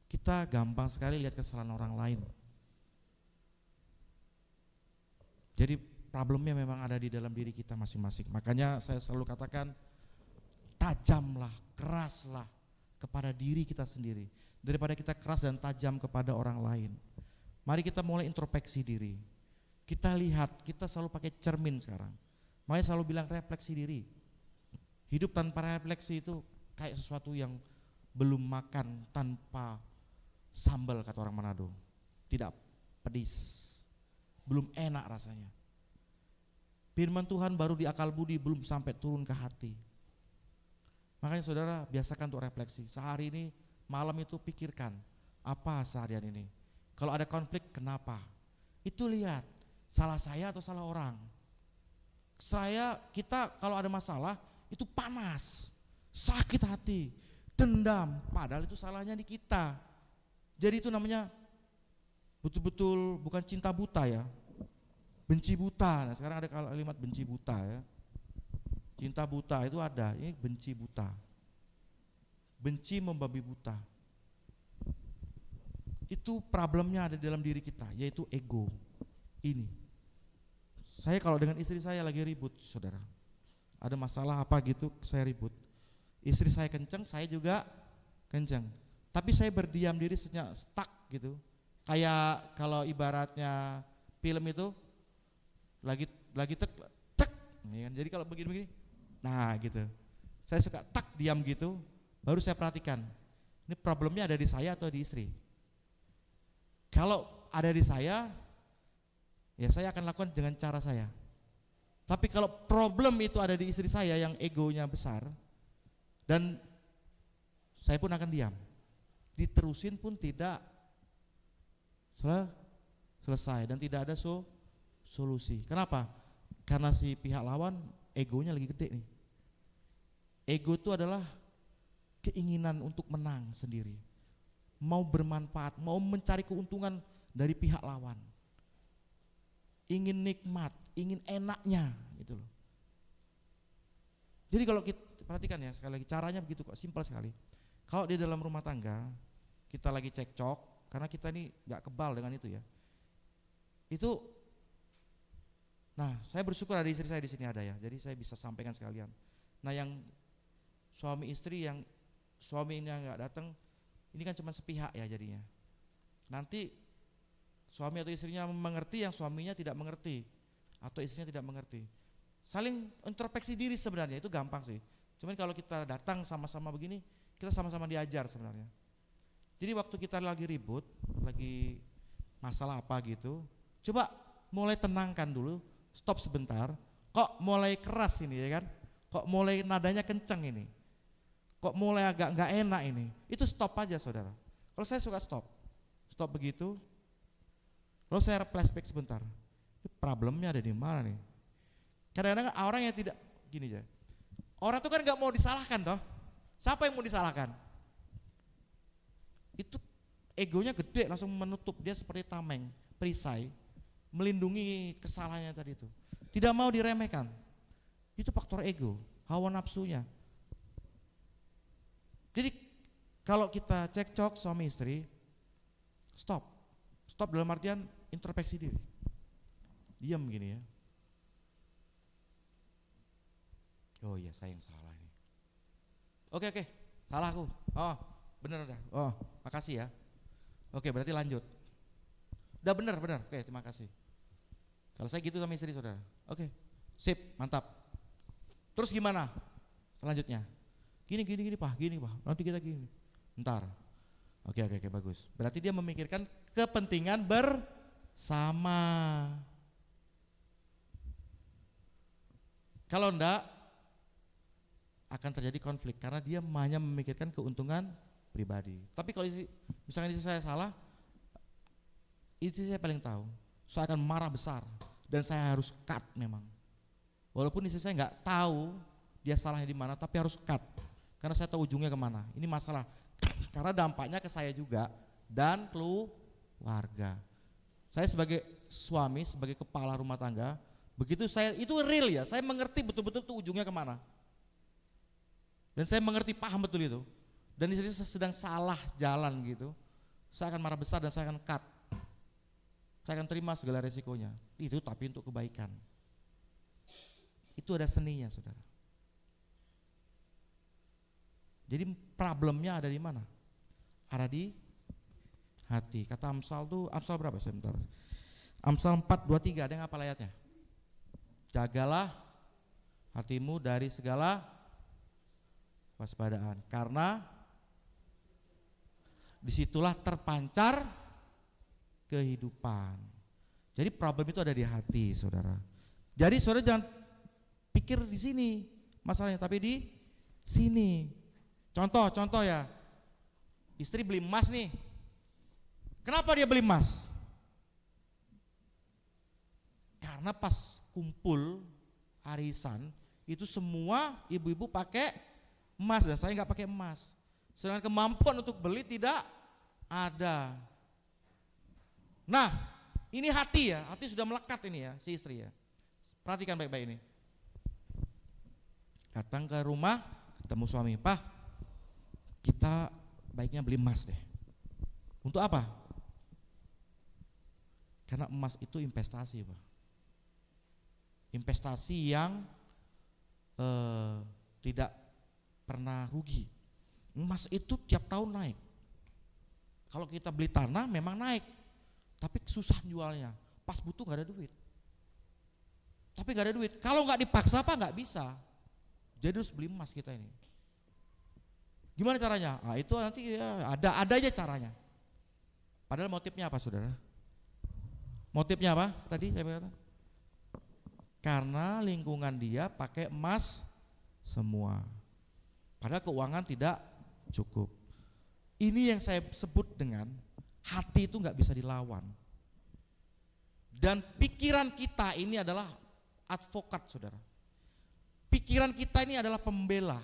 Kita gampang sekali lihat kesalahan orang lain. Jadi problemnya memang ada di dalam diri kita masing-masing. Makanya saya selalu katakan, tajamlah, keraslah kepada diri kita sendiri daripada kita keras dan tajam kepada orang lain. Mari kita mulai introspeksi diri. Kita lihat, kita selalu pakai cermin sekarang. Makanya selalu bilang refleksi diri. Hidup tanpa refleksi itu kayak sesuatu yang belum makan tanpa sambal, kata orang Manado. Tidak pedis, belum enak rasanya. Firman Tuhan baru di akal budi, belum sampai turun ke hati. Makanya saudara biasakan untuk refleksi. Sehari ini, malam itu pikirkan, apa seharian ini. Kalau ada konflik, kenapa? Itu lihat, salah saya atau salah orang. Kita kalau ada masalah, itu panas, sakit hati, dendam, padahal itu salahnya di kita. Jadi itu namanya betul-betul bukan cinta buta ya, benci buta. Nah, sekarang ada kalimat benci buta ya. Cinta buta itu ada, ini benci buta. Benci membabi buta. Itu problemnya ada di dalam diri kita, yaitu ego. Ini. Saya kalau dengan istri saya lagi ribut, saudara. Ada masalah apa gitu, saya ribut. Istri saya kenceng, saya juga kenceng. Tapi saya berdiam diri stuck gitu. Kayak kalau ibaratnya film itu lagi tek, ya kan? Jadi kalau begini-begini, nah gitu. Saya suka tak diam gitu, baru saya perhatikan. Ini problemnya ada di saya atau di istri. Kalau ada di saya, ya saya akan lakukan dengan cara saya. Tapi kalau problem itu ada di istri saya yang egonya besar, dan saya pun akan diam. Diterusin pun tidak selesai dan tidak ada solusi. Kenapa? Karena si pihak lawan egonya lagi gede nih. Ego itu adalah keinginan untuk menang sendiri, mau bermanfaat, mau mencari keuntungan dari pihak lawan, ingin nikmat, ingin enaknya gitu loh. Jadi kalau kita perhatikan ya, sekali lagi caranya begitu kok, simpel sekali. Kalau di dalam rumah tangga kita lagi cekcok, karena kita ini nggak kebal dengan itu ya. Itu, nah saya bersyukur ada istri saya di sini ada ya, jadi saya bisa sampaikan sekalian. Nah yang suami istri yang suaminya nggak datang, ini kan cuma sepihak ya jadinya. Nanti suami atau istrinya mengerti yang suaminya tidak mengerti, atau istrinya tidak mengerti. Saling introspeksi diri sebenarnya itu gampang sih. Cuman kalau kita datang sama-sama begini, kita sama-sama diajar sebenarnya. Jadi waktu kita lagi ribut, lagi masalah apa gitu, coba mulai tenangkan dulu, stop sebentar. Kok mulai keras ini ya kan? Kok mulai nadanya kenceng ini? Kok mulai agak nggak enak ini? Itu stop aja saudara. Kalau saya suka stop begitu. Lalu saya flashback sebentar. Problemnya ada di mana nih? Kadang-kadang orang yang tidak gini aja. Orang itu kan nggak mau disalahkan toh. Siapa yang mau disalahkan? Itu egonya gede, langsung menutup, dia seperti tameng, perisai, melindungi kesalahannya tadi itu. Tidak mau diremehkan. Itu faktor ego, hawa nafsunya. Jadi kalau kita cekcok suami istri, stop dalam artian introspeksi diri, diam gini ya. Oh iya saya yang salah ini. Oke, salahku. Oh bener dah. Oh makasih ya. Oke berarti lanjut. Udah bener. Oke terima kasih. Kalau saya gitu sama istri saudara. Oke sip mantap. Terus gimana selanjutnya? Gini pak. Nanti kita gini. Ntar. Oke bagus. Berarti dia memikirkan kepentingan bersama. Kalau enggak akan terjadi konflik karena dia hanya memikirkan keuntungan pribadi. Tapi kalau misalnya istri saya salah, istri saya paling tahu. Saya akan marah besar dan saya harus cut memang. Walaupun istri saya nggak tahu dia salahnya di mana, tapi harus cut karena saya tahu ujungnya kemana. Ini masalah karena dampaknya ke saya juga dan keluarga. Saya sebagai suami, sebagai kepala rumah tangga, begitu saya itu real ya, saya mengerti betul-betul tuh ujungnya kemana. Dan saya mengerti, paham betul itu. Dan istri saya sedang salah jalan gitu, saya akan marah besar dan saya akan cut. Saya akan terima segala resikonya. Itu tapi untuk kebaikan. Itu ada seninya, saudara. Jadi problemnya ada di mana? Ada di hati. Kata Amsal tuh, Amsal berapa sebentar? Amsal 4:23, ada yang apa ayatnya? Jagalah hatimu dari segala waspadaan, karena disitulah terpancar kehidupan. Jadi problem itu ada di hati, saudara. Jadi saudara jangan pikir di sini masalahnya, tapi di sini. Contoh ya, istri beli emas nih. Kenapa dia beli emas? Karena pas kumpul arisan itu semua ibu-ibu pakai emas dan saya nggak pakai emas. Sedangkan kemampuan untuk beli tidak ada. Nah, ini hati ya, hati sudah melekat ini ya, si istri ya. Perhatikan baik-baik ini. Datang ke rumah, ketemu suami, "Pak, kita baiknya beli emas deh." Untuk apa? Karena emas itu investasi, Pak. Investasi yang tidak pernah rugi. Emas itu tiap tahun naik. Kalau kita beli tanah memang naik, tapi susah jualnya. Pas butuh nggak ada duit. Tapi nggak ada duit. Kalau nggak dipaksa apa nggak bisa. Jadi harus beli emas kita ini. Gimana caranya? Nah, itu nanti ya, ada aja caranya. Padahal motifnya apa, saudara? Motifnya apa? Tadi saya berkata. Karena lingkungan dia pakai emas semua. Padahal keuangan tidak cukup. Ini yang saya sebut dengan hati itu nggak bisa dilawan. Dan pikiran kita ini adalah advokat, saudara. Pikiran kita ini adalah pembela.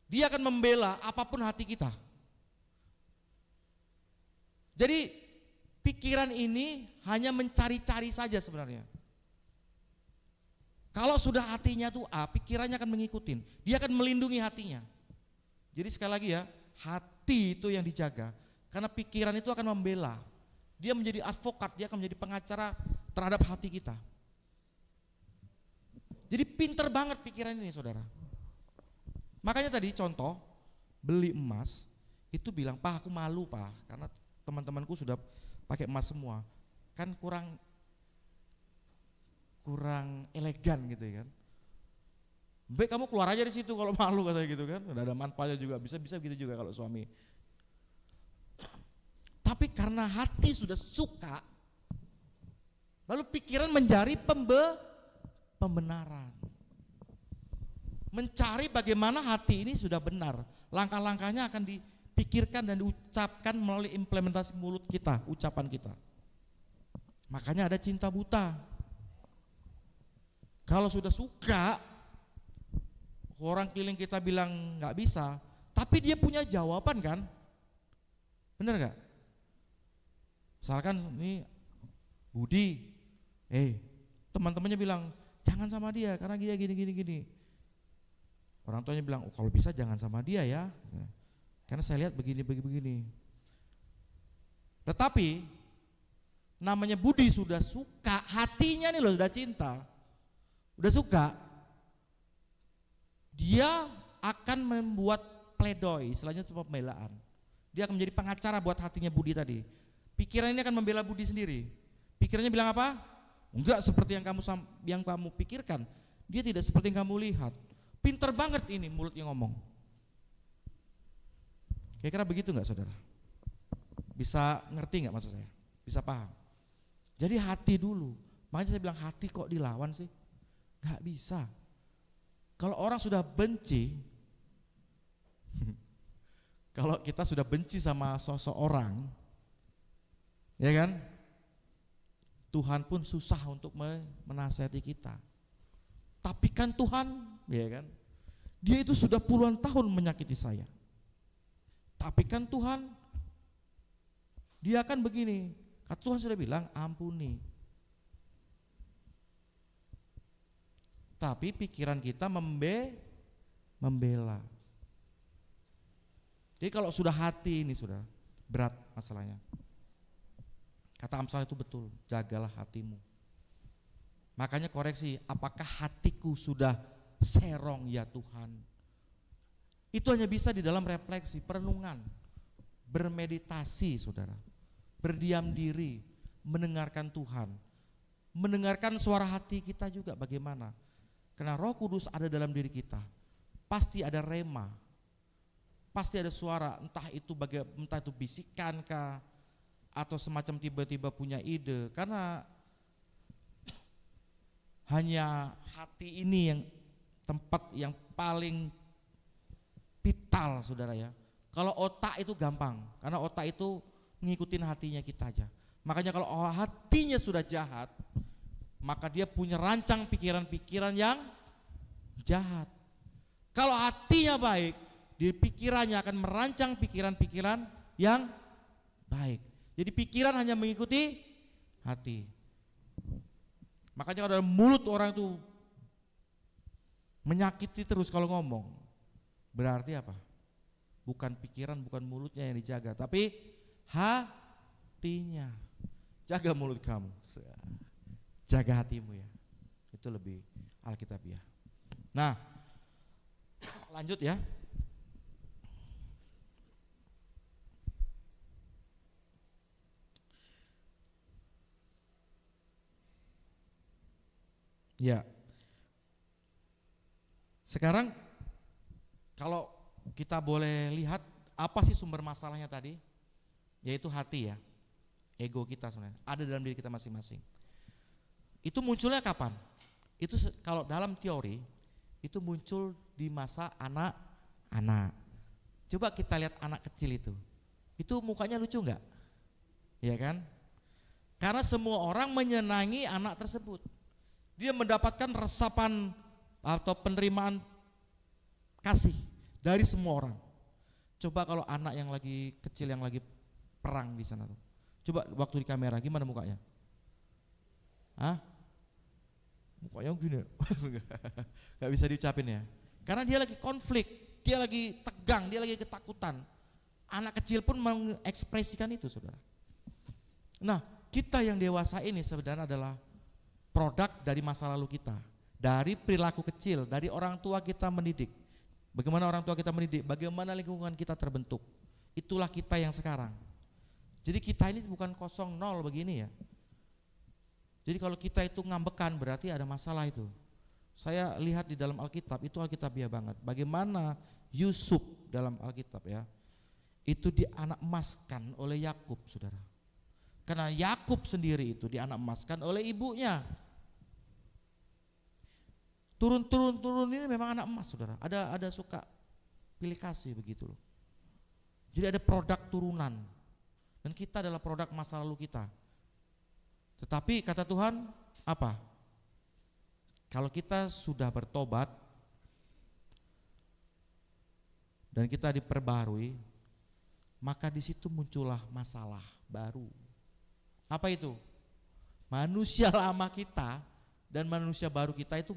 Dia akan membela apapun hati kita. Jadi pikiran ini hanya mencari-cari saja sebenarnya. Kalau sudah hatinya tuh A, pikirannya akan mengikutin. Dia akan melindungi hatinya. Jadi sekali lagi ya, hati itu yang dijaga. Karena pikiran itu akan membela. Dia menjadi advokat, dia akan menjadi pengacara terhadap hati kita. Jadi pinter banget pikiran ini, saudara. Makanya tadi contoh, beli emas, itu bilang, "Pak, aku malu, Pak, karena teman-temanku sudah pakai emas semua." Kan kurang elegan gitu ya kan. Baik, kamu keluar aja di situ kalau malu, katanya gitu kan. Ada manfaatnya juga, bisa gitu juga kalau suami. Tapi karena hati sudah suka, lalu pikiran mencari pembenaran. Mencari bagaimana hati ini sudah benar. Langkah-langkahnya akan dipikirkan dan diucapkan melalui implementasi mulut kita, ucapan kita. Makanya ada cinta buta. Kalau sudah suka, orang keliling kita bilang nggak bisa, tapi dia punya jawaban kan? Bener nggak? Misalkan ini Budi, teman-temannya bilang jangan sama dia karena dia gini. Orang tuanya bilang, "Oh, kalau bisa jangan sama dia ya, karena saya lihat begini. Tetapi namanya Budi sudah suka, hatinya nih loh sudah cinta, udah suka, dia akan membuat pledoi, selanjutnya itu pembelaan. Dia akan menjadi pengacara buat hatinya Budi tadi. Pikiran ini akan membela Budi sendiri. Pikirannya bilang apa? Enggak seperti yang kamu pikirkan. Dia tidak seperti yang kamu lihat. Pinter banget ini mulutnya ngomong. Kira-kira begitu nggak, saudara? Bisa ngerti nggak maksud saya? Bisa paham? Jadi hati dulu. Makanya saya bilang hati kok dilawan sih? Nggak bisa. Kalau orang sudah benci, kalau kita sudah benci sama seseorang, ya kan? Tuhan pun susah untuk menasihati kita. Tapi kan Tuhan, ya kan? Dia itu sudah puluhan tahun menyakiti saya. Tapi kan Tuhan, dia akan begini. Kata Tuhan sudah bilang, ampuni. Tapi pikiran kita membela. Jadi kalau sudah hati ini sudah berat masalahnya. Kata Amsal itu betul, jagalah hatimu. Makanya koreksi, apakah hatiku sudah serong ya Tuhan? Itu hanya bisa di dalam refleksi, perenungan, bermeditasi, saudara, berdiam diri, mendengarkan Tuhan, mendengarkan suara hati kita juga bagaimana. Karena Roh Kudus ada dalam diri kita, pasti ada rema, pasti ada suara, entah itu bisikan kah, atau semacam tiba-tiba punya ide. Karena hanya hati ini yang tempat yang paling vital, saudara ya. Kalau otak itu gampang, karena otak itu ngikutin hatinya kita aja. Makanya kalau hatinya sudah jahat, maka dia punya rancang pikiran-pikiran yang jahat. Kalau hatinya baik, di pikirannya akan merancang pikiran-pikiran yang baik. Jadi pikiran hanya mengikuti hati. Makanya kalau dalam mulut orang itu menyakiti terus kalau ngomong, berarti apa? Bukan pikiran, bukan mulutnya yang dijaga, tapi hatinya. Jaga mulut kamu, jaga hatimu ya. Itu lebih alkitabiah. Nah, lanjut ya. Ya. Sekarang kalau kita boleh lihat apa sih sumber masalahnya tadi? Yaitu hati ya. Ego kita sebenarnya ada dalam diri kita masing-masing. Itu munculnya kapan? Itu kalau dalam teori itu muncul di masa anak-anak. Coba kita lihat anak kecil itu. Itu mukanya lucu enggak? Ya kan? Karena semua orang menyenangi anak tersebut. Dia mendapatkan resapan atau penerimaan kasih dari semua orang. Coba kalau anak yang lagi kecil yang lagi perang di sana tuh. Coba waktu di kamera gimana mukanya? Hah? Mukanya gini. Gak bisa diucapin ya. Karena dia lagi konflik, dia lagi tegang, dia lagi ketakutan. Anak kecil pun mengekspresikan itu, saudara. Nah, kita yang dewasa ini sebenarnya adalah produk dari masa lalu kita, dari perilaku kecil, dari orang tua kita mendidik. Bagaimana orang tua kita mendidik, bagaimana lingkungan kita terbentuk. Itulah kita yang sekarang. Jadi kita ini bukan 0-0 begini ya. Jadi kalau kita itu ngambekan berarti ada masalah itu. Saya lihat di dalam Alkitab itu alkitabiah banget. Bagaimana Yusuf dalam Alkitab ya, itu dianak-emaskan oleh Yakub, saudara. Karena Yakub sendiri itu dianak-emaskan oleh ibunya. Turun ini memang anak emas, saudara. Ada suka pilih kasih begitu loh. Jadi ada produk turunan. Dan kita adalah produk masa lalu kita. Tetapi kata Tuhan apa? Kalau kita sudah bertobat dan kita diperbarui, maka di situ muncullah masalah baru. Apa itu? Manusia lama kita dan manusia baru kita itu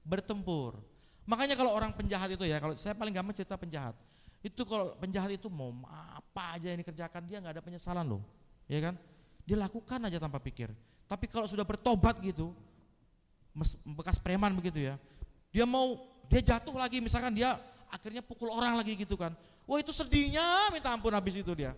bertempur. Makanya kalau orang penjahat itu ya, kalau saya paling gampang cerita penjahat. Itu kalau penjahat itu mau apa aja yang dikerjakan dia nggak ada penyesalan loh, ya kan? Dia lakukan aja tanpa pikir. Tapi kalau sudah bertobat gitu, bekas preman begitu ya, dia jatuh lagi, misalkan dia akhirnya pukul orang lagi gitu kan. Wah itu sedihnya minta ampun habis itu dia.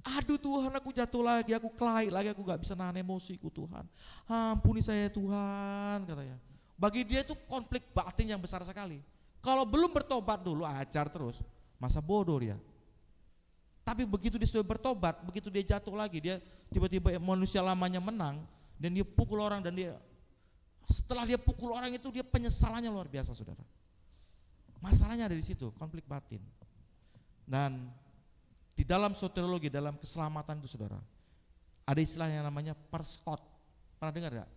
Aduh Tuhan, aku jatuh lagi, aku kelahi lagi, aku gak bisa nahan emosiku Tuhan. Ampuni saya Tuhan, katanya. Bagi dia itu konflik batin yang besar sekali. Kalau belum bertobat dulu ajar terus, masa bodoh dia. Tapi begitu dia sudah bertobat, begitu dia jatuh lagi, dia tiba-tiba manusia lamanya menang dan dia pukul orang, dan dia setelah dia pukul orang itu dia penyesalannya luar biasa, saudara. Masalahnya ada di situ, konflik batin. Dan di dalam soteriologi, dalam keselamatan itu, saudara, ada istilah yang namanya perskot. Pernah dengar enggak?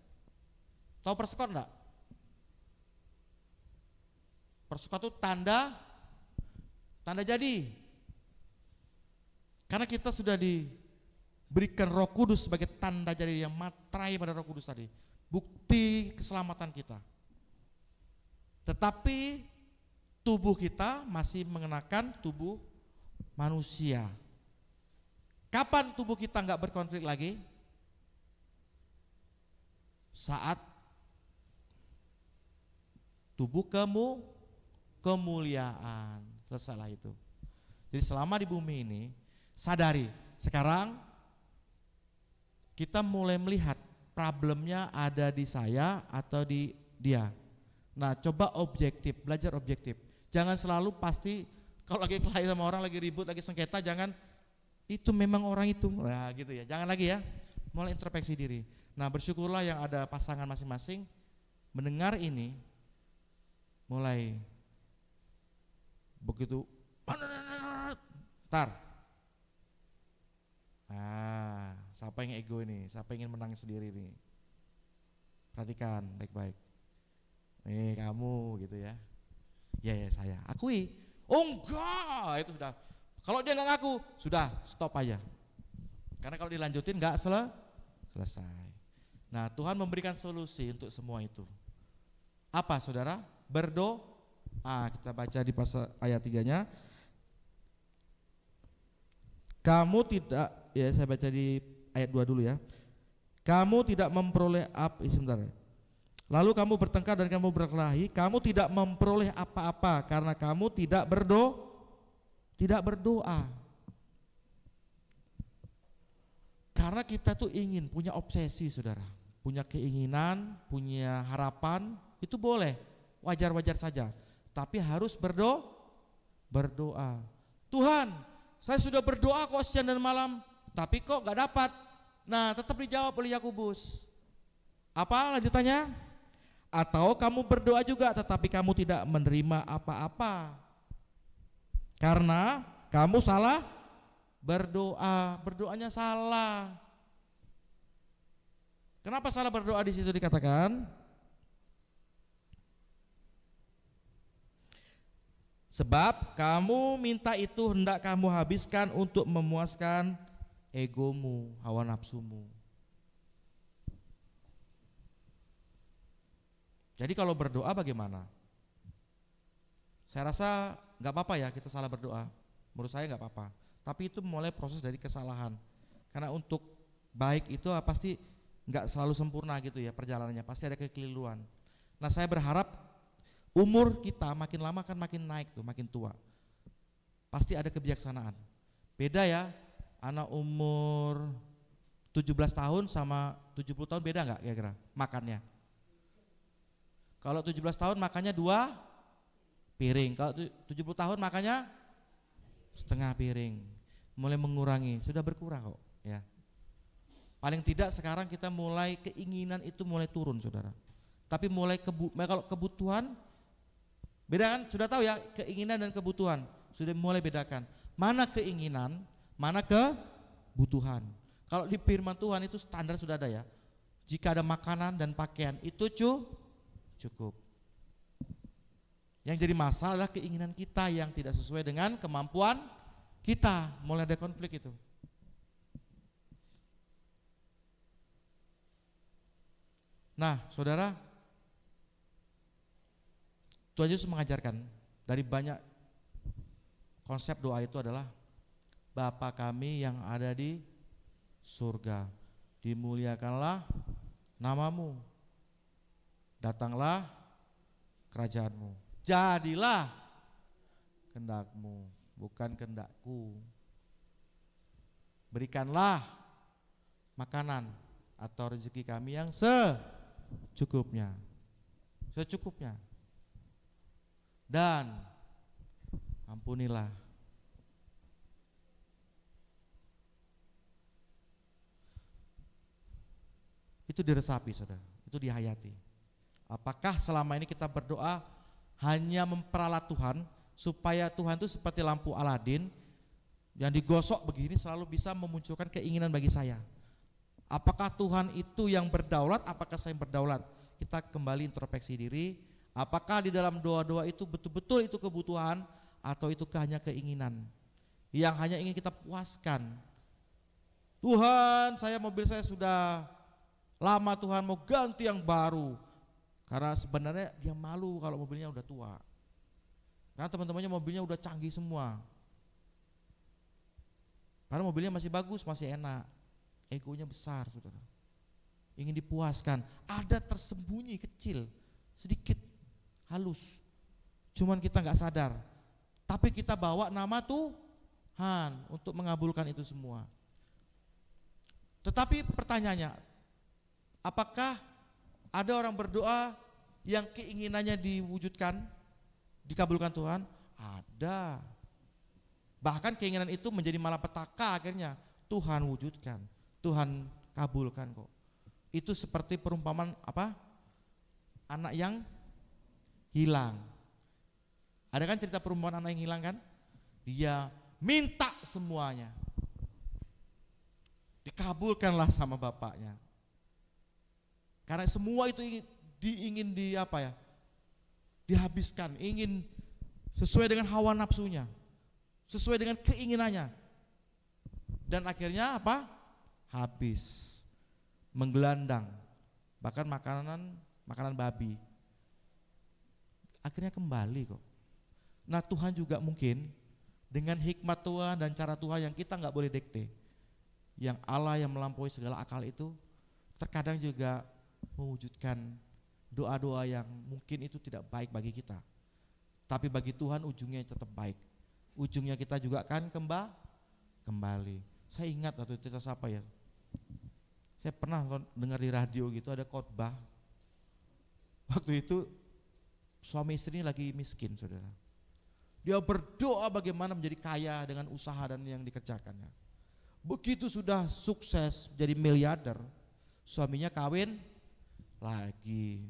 Tahu perskot enggak? Perskot itu tanda jadi. Karena kita sudah diberikan Roh Kudus sebagai tanda jadi yang materai pada Roh Kudus tadi. Bukti keselamatan kita. Tetapi tubuh kita masih mengenakan tubuh manusia. Kapan tubuh kita enggak berkonflik lagi? Saat tubuh kemuliaan. Selesailah itu. Jadi selama di bumi ini, sadari sekarang kita mulai melihat problemnya ada di saya atau di dia. Nah, coba objektif, belajar objektif. Jangan selalu pasti kalau lagi kelahi sama orang, lagi ribut, lagi sengketa, jangan itu memang orang itu. Nah, gitu ya. Jangan lagi ya. Mulai introspeksi diri. Nah, bersyukurlah yang ada pasangan masing-masing mendengar ini, mulai begitu tar. Nah, siapa yang ego ini? Siapa yang ingin menang sendiri nih? Perhatikan baik-baik. Nih kamu gitu ya. Ya saya akui. Oh enggak, itu sudah. Kalau dia nggak ngaku, sudah stop aja. Karena kalau dilanjutin nggak selesai. Nah, Tuhan memberikan solusi untuk semua itu. Apa saudara? Berdoa. Kita baca di pasal ayat 3-nya. Kamu tidak, ya saya baca di ayat 2 dulu ya. Kamu tidak memperoleh sebentar ya. Lalu kamu bertengkar dan kamu berkelahi, kamu tidak memperoleh apa-apa karena kamu tidak berdoa. Karena kita tuh ingin punya obsesi saudara, punya keinginan, punya harapan, itu boleh, wajar-wajar saja. Tapi harus berdoa. Tuhan, saya sudah berdoa kok siang dan malam, tapi kok gak dapat. Nah, tetap dijawab oleh Yakobus. Apa lanjutannya? Atau kamu berdoa juga tetapi kamu tidak menerima apa-apa karena kamu salah berdoa, berdoanya salah. Kenapa salah berdoa di situ dikatakan? Sebab kamu minta itu hendak kamu habiskan untuk memuaskan egomu, hawa nafsumu. Jadi kalau berdoa bagaimana? Saya rasa nggak apa-apa ya kita salah berdoa. Menurut saya nggak apa-apa. Tapi itu mulai proses dari kesalahan. Karena untuk baik itu pasti nggak selalu sempurna gitu ya perjalanannya. Pasti ada kekeliruan. Nah, saya berharap umur kita makin lama kan makin naik tuh, makin tua. Pasti ada kebijaksanaan. Beda ya, anak umur 17 tahun sama 70 tahun beda nggak kira-kira makannya? Kalau 17 tahun makannya 2 piring, kalau 70 tahun makannya setengah piring. Mulai mengurangi, sudah berkurang kok ya. Paling tidak sekarang kita mulai keinginan itu mulai turun saudara. Tapi mulai kalau kebutuhan beda kan, sudah tahu ya keinginan dan kebutuhan, sudah mulai bedakan. Mana keinginan, mana kebutuhan. Kalau di firman Tuhan itu standar sudah ada ya. Jika ada makanan dan pakaian itu cukup. Yang jadi masalah adalah keinginan kita yang tidak sesuai dengan kemampuan kita. Mulai ada konflik itu. Nah, saudara, Tuhan Yesus mengajarkan dari banyak konsep doa itu adalah Bapa kami yang ada di surga, dimuliakanlah namamu. Datanglah kerajaanmu, jadilah kehendakmu, bukan kehendakku. Berikanlah makanan atau rezeki kami yang secukupnya. Dan ampunilah itu diresapi saudara, itu dihayati. Apakah selama ini kita berdoa hanya memperalat Tuhan supaya Tuhan itu seperti lampu Aladin yang digosok begini selalu bisa memunculkan keinginan bagi saya? Apakah Tuhan itu yang berdaulat? Apakah saya yang berdaulat? Kita kembali introspeksi diri. Apakah di dalam doa-doa itu betul-betul itu kebutuhan atau itu hanya keinginan yang hanya ingin kita puaskan? Tuhan, mobil saya sudah lama, Tuhan mau ganti yang baru. Karena sebenarnya dia malu kalau mobilnya udah tua. Karena teman-temannya mobilnya udah canggih semua. Karena mobilnya masih bagus, masih enak. Egonya besar saudara. Ingin dipuaskan. Ada tersembunyi kecil, sedikit, halus. Cuman kita gak sadar. Tapi kita bawa nama Tuhan untuk mengabulkan itu semua. Tetapi pertanyaannya, apakah ada orang berdoa yang keinginannya diwujudkan, dikabulkan Tuhan? Ada. Bahkan keinginan itu menjadi malapetaka, akhirnya Tuhan wujudkan, Tuhan kabulkan kok. Itu seperti perumpamaan apa? Anak yang hilang. Ada kan cerita perumpamaan anak yang hilang kan? Dia minta semuanya, dikabulkanlah sama bapaknya. Karena semua itu ingin dihabiskan, ingin sesuai dengan hawa nafsunya, sesuai dengan keinginannya. Dan akhirnya apa? Habis, menggelandang, bahkan makanan babi. Akhirnya kembali kok. Nah Tuhan juga mungkin dengan hikmat Tuhan dan cara Tuhan yang kita nggak boleh dikte, yang Allah yang melampaui segala akal itu, terkadang juga mewujudkan doa-doa yang mungkin itu tidak baik bagi kita. Tapi bagi Tuhan ujungnya tetap baik. Ujungnya kita juga akan kembali. Saya ingat waktu itu siapa ya? Saya pernah dengar di radio gitu ada khotbah. Waktu itu suami istri lagi miskin, saudara. Dia berdoa bagaimana menjadi kaya dengan usaha dan yang dikerjakannya. Begitu sudah sukses jadi miliarder, suaminya kawin lagi.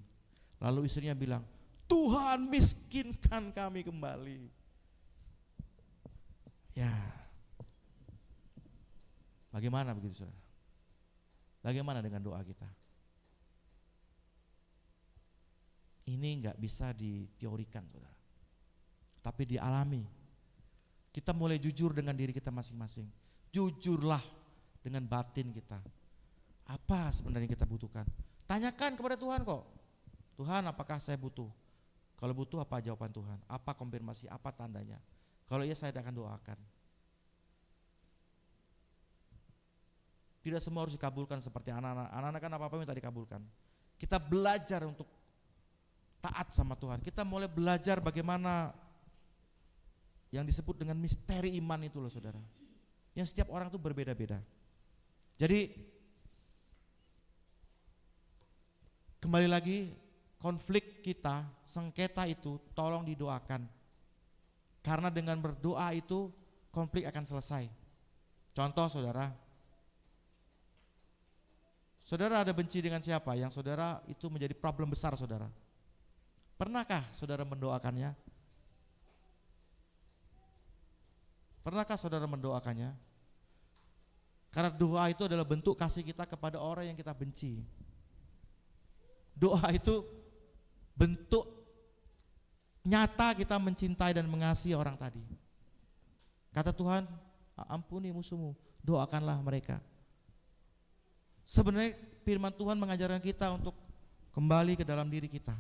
Lalu istrinya bilang, Tuhan miskinkan kami kembali. Ya, bagaimana begitu saudara? Bagaimana dengan doa kita? Ini enggak bisa diteorikan saudara, tapi dialami. Kita mulai jujur dengan diri kita masing-masing. Jujurlah dengan batin kita. Apa sebenarnya kita butuhkan? Tanyakan kepada Tuhan kok. Tuhan, apakah saya butuh? Kalau butuh apa jawaban Tuhan? Apa konfirmasi, apa tandanya? Kalau iya saya akan doakan. Tidak semua harus dikabulkan seperti anak-anak. Anak-anak kan apa-apa minta dikabulkan. Kita belajar untuk taat sama Tuhan. Kita mulai belajar bagaimana yang disebut dengan misteri iman itu loh saudara. Yang setiap orang itu berbeda-beda. Jadi kembali lagi, konflik kita, sengketa itu tolong didoakan. Karena dengan berdoa itu konflik akan selesai. Contoh saudara, saudara ada benci dengan siapa yang saudara itu menjadi problem besar saudara. Pernahkah saudara mendoakannya? Pernahkah saudara mendoakannya? Karena doa itu adalah bentuk kasih kita kepada orang yang kita benci. Doa itu bentuk nyata kita mencintai dan mengasihi orang tadi. Kata Tuhan, ampuni musuhmu, doakanlah mereka. Sebenarnya firman Tuhan mengajarkan kita untuk kembali ke dalam diri kita.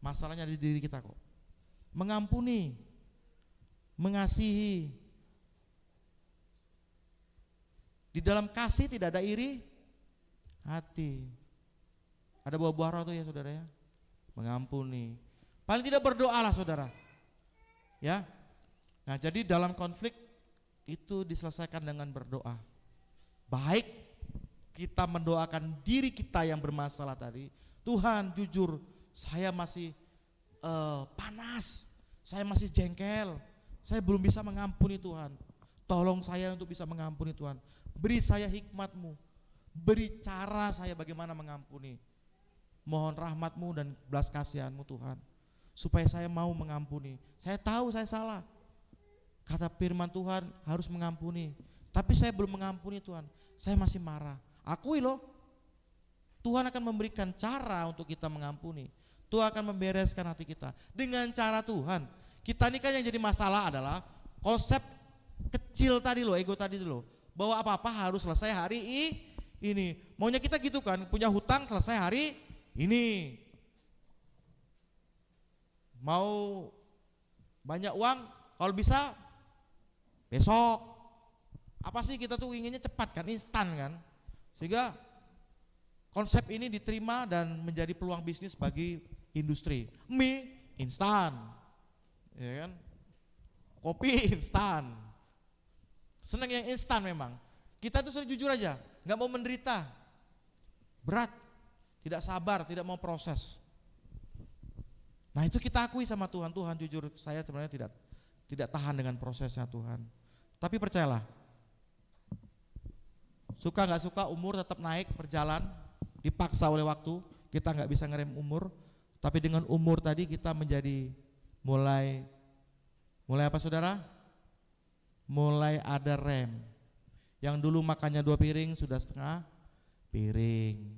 Masalahnya di diri kita kok. Mengampuni, mengasihi. Di dalam kasih tidak ada iri hati. Ada buah-buah roh tuh ya saudara ya. Mengampuni. Paling tidak berdoalah saudara. Ya. Nah, jadi dalam konflik itu diselesaikan dengan berdoa. Baik kita mendoakan diri kita yang bermasalah tadi. Tuhan, jujur saya masih panas. Saya masih jengkel. Saya belum bisa mengampuni Tuhan. Tolong saya untuk bisa mengampuni Tuhan. Beri saya hikmat-Mu. Beri cara saya bagaimana mengampuni. Mohon rahmat-Mu dan belas kasihan-Mu Tuhan. Supaya saya mau mengampuni. Saya tahu saya salah. Kata firman Tuhan harus mengampuni. Tapi saya belum mengampuni Tuhan. Saya masih marah. Akui loh. Tuhan akan memberikan cara untuk kita mengampuni. Tuhan akan membereskan hati kita. Dengan cara Tuhan. Kita ini kan yang jadi masalah adalah konsep kecil tadi loh, ego tadi loh. Bahwa apa-apa harus selesai hari ini. Maunya kita gitu kan, punya hutang selesai hari ini. Mau banyak uang, kalau bisa besok. Apa sih kita tuh inginnya cepat kan, instan kan. Sehingga konsep ini diterima dan menjadi peluang bisnis bagi industri. Mie instan, ya kan? Kopi instan. Senang yang instan memang. Kita tuh sering jujur aja. nggak mau menderita, berat, tidak sabar, tidak mau proses. Nah itu kita akui sama Tuhan, Tuhan jujur saya sebenarnya tidak tahan dengan prosesnya Tuhan. Tapi percayalah, suka nggak suka umur tetap naik berjalan, dipaksa oleh waktu, kita nggak bisa ngerem umur. Tapi dengan umur tadi kita menjadi mulai apa saudara? Mulai ada rem. Yang dulu makannya 2 piring sudah setengah piring.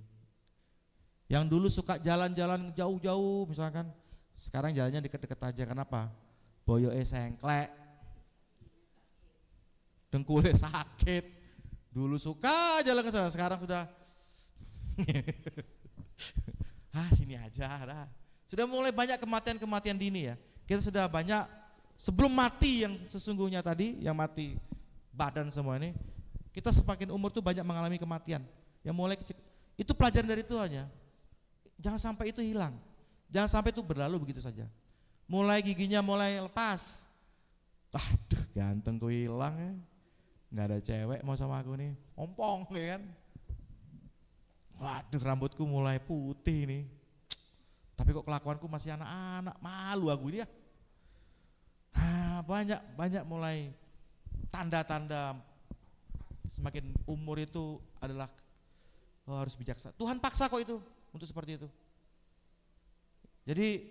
Yang dulu suka jalan-jalan jauh-jauh misalkan, sekarang jalannya deket-deket aja. Kenapa? Boyoke sengklek, dengkulnya sakit. Dulu suka jalan ke sana, sekarang sudah sini aja dah. Sudah mulai banyak kematian dini ya. Kita sudah banyak sebelum mati yang sesungguhnya tadi, yang mati badan semua ini, kita semakin umur tuh banyak mengalami kematian. Yang mulai kecil, itu pelajaran dari Tuhan ya. Jangan sampai itu hilang. Jangan sampai itu berlalu begitu saja. Mulai giginya mulai lepas. Aduh, gantengku hilang ya. Nggak ada cewek mau sama aku nih. Ompong ya kan. Waduh, rambutku mulai putih nih. Tapi kok kelakuanku masih anak-anak, malu aku dia. Banyak mulai tanda-tanda semakin umur itu adalah harus bijaksana. Tuhan paksa kok itu untuk seperti itu. Jadi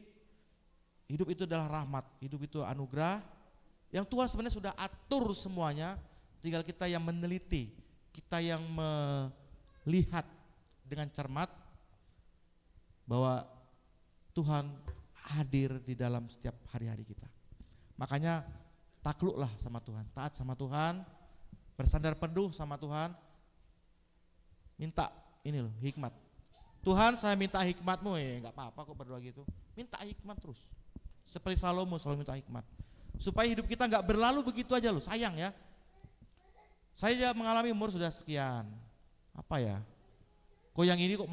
hidup itu adalah rahmat, hidup itu anugerah yang Tuhan sebenarnya sudah atur semuanya, tinggal kita yang meneliti, kita yang melihat dengan cermat bahwa Tuhan hadir di dalam setiap hari-hari kita. Makanya takluklah sama Tuhan, taat sama Tuhan, bersandar penuh sama Tuhan, minta ini loh hikmat. Tuhan saya minta hikmat-Mu, nggak apa-apa kok berdoa gitu. Minta hikmat terus. Seperti Salomo selalu minta hikmat. Supaya hidup kita nggak berlalu begitu aja loh, sayang ya. Saya mengalami umur sudah sekian. Apa ya? Kok yang ini kok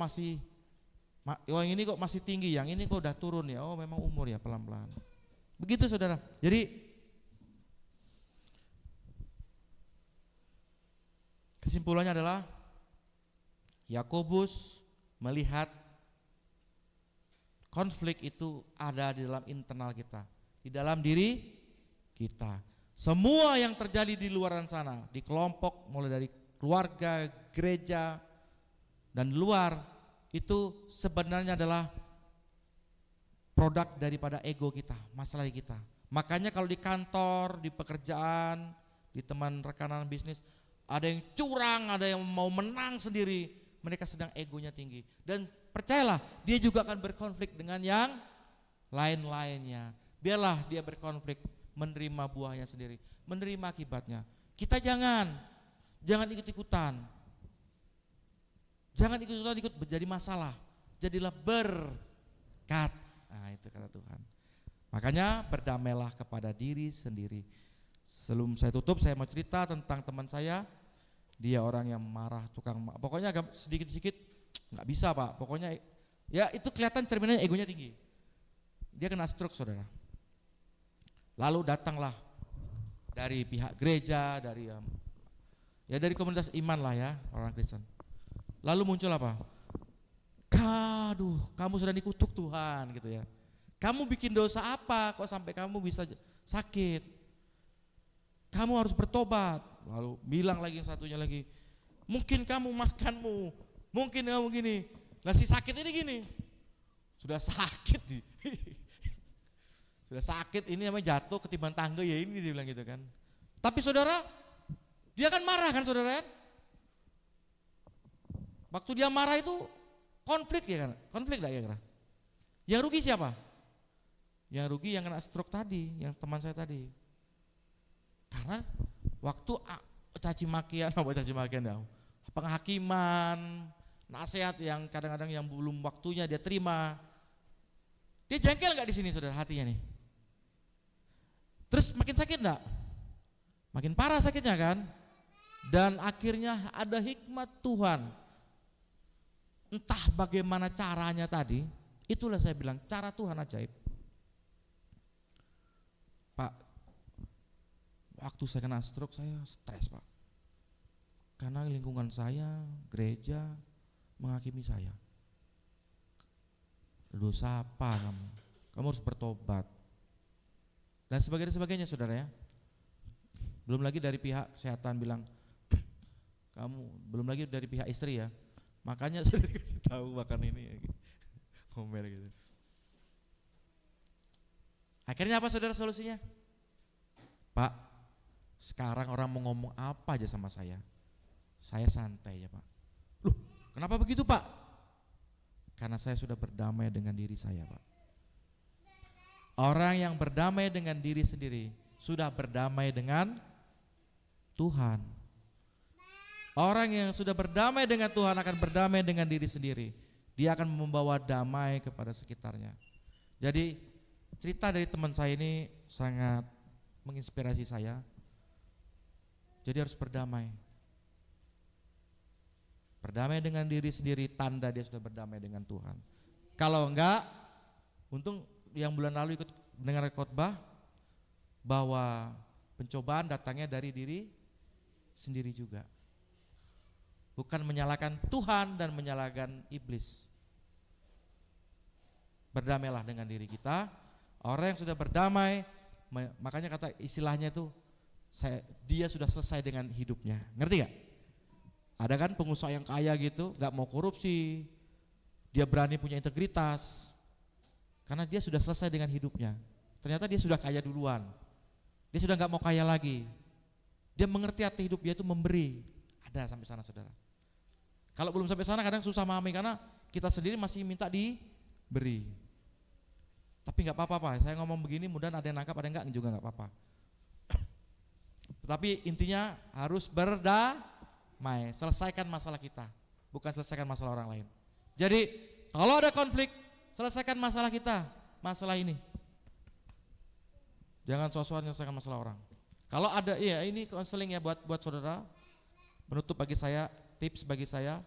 masih tinggi, yang ini kok udah turun ya. Oh memang umur ya, pelan-pelan. Begitu saudara. Jadi kesimpulannya adalah Yakobus melihat konflik itu ada di dalam internal kita, di dalam diri kita. Semua yang terjadi di luar sana, di kelompok, mulai dari keluarga, gereja, dan luar, itu sebenarnya adalah produk daripada ego kita, masalah kita. Makanya kalau di kantor, di pekerjaan, di teman rekanan bisnis, ada yang curang, ada yang mau menang sendiri, mereka sedang egonya tinggi. Dan percayalah, dia juga akan berkonflik dengan yang lain-lainnya. Biarlah dia berkonflik, menerima buahnya sendiri, menerima akibatnya. Kita jangan ikut-ikutan. Jangan ikut menjadi masalah. Jadilah berkat. Nah itu kata Tuhan. Makanya berdamailah kepada diri sendiri. Sebelum saya tutup, saya mau cerita tentang teman saya. Dia orang yang marah, pokoknya sedikit-sedikit nggak bisa Pak. Pokoknya ya itu kelihatan cerminannya egonya tinggi. Dia kena stroke saudara. Lalu datanglah dari pihak gereja, dari komunitas iman lah ya, orang Kristen. Lalu muncul apa? Kamu sudah dikutuk Tuhan gitu ya. Kamu bikin dosa apa kok sampai kamu bisa sakit? Kamu harus bertobat. Lalu bilang lagi yang satunya lagi, mungkin kamu makanmu, mungkin kamu gini. Nah si sakit ini gini, sudah sakit sudah sakit, ini namanya jatuh ketiban tangga ya ini, dia bilang gitu kan. Tapi saudara, dia kan marah kan saudara. Waktu dia marah itu konflik ya kan, konflik gak kira-kira? Yang rugi siapa? Yang rugi yang kena stroke tadi, yang teman saya tadi. Karena waktu caci makian penghakiman, nasihat yang kadang-kadang yang belum waktunya dia terima, dia jengkel nggak di sini saudara hatinya nih? Terus makin sakit nggak? Makin parah sakitnya kan? Dan akhirnya ada hikmat Tuhan. Entah bagaimana caranya tadi, itulah saya bilang cara Tuhan ajaib. Pak, waktu saya kena stroke saya stres Pak. karena lingkungan saya, gereja menghakimi saya. Dosa apa kamu? Kamu harus bertobat. Dan sebagainya saudara ya. Belum lagi dari pihak kesehatan bilang, kamu, belum lagi dari pihak istri ya. Makanya saya dikasih tahu makan ini ya, gitu. Ngomel gitu. Akhirnya apa saudara solusinya? Pak, sekarang orang mau ngomong apa aja sama saya santai ya Pak. Loh, kenapa begitu Pak? Karena saya sudah berdamai dengan diri saya Pak. Orang yang berdamai dengan diri sendiri sudah berdamai dengan Tuhan. Orang yang sudah berdamai dengan Tuhan akan berdamai dengan diri sendiri. Dia akan membawa damai kepada sekitarnya. Jadi cerita dari teman saya ini sangat menginspirasi saya. Jadi harus berdamai. Berdamai dengan diri sendiri, tanda dia sudah berdamai dengan Tuhan. Kalau enggak, untung yang bulan lalu ikut mendengar khotbah bahwa pencobaan datangnya dari diri sendiri juga. Bukan menyalahkan Tuhan dan menyalahkan iblis. Berdamailah dengan diri kita. Orang yang sudah berdamai, makanya kata istilahnya itu, dia sudah selesai dengan hidupnya. Ngerti gak? Ada kan pengusaha yang kaya gitu, gak mau korupsi, dia berani punya integritas, karena dia sudah selesai dengan hidupnya. Ternyata dia sudah kaya duluan, dia sudah gak mau kaya lagi. Dia mengerti arti hidup dia itu memberi. Ada sampai sana saudara. Kalau belum sampai sana kadang susah memahami karena kita sendiri masih minta diberi. Tapi gak apa-apa Pak, saya ngomong begini mudah ada yang nangkap ada yang enggak juga gak apa-apa. Tapi intinya harus berdamai, selesaikan masalah kita, bukan selesaikan masalah orang lain. Jadi kalau ada konflik, selesaikan masalah kita, masalah ini. Jangan sok-sokan menyelesaikan masalah orang. Kalau ada, iya ini konseling ya buat saudara. Menutup bagi saya, tips bagi saya.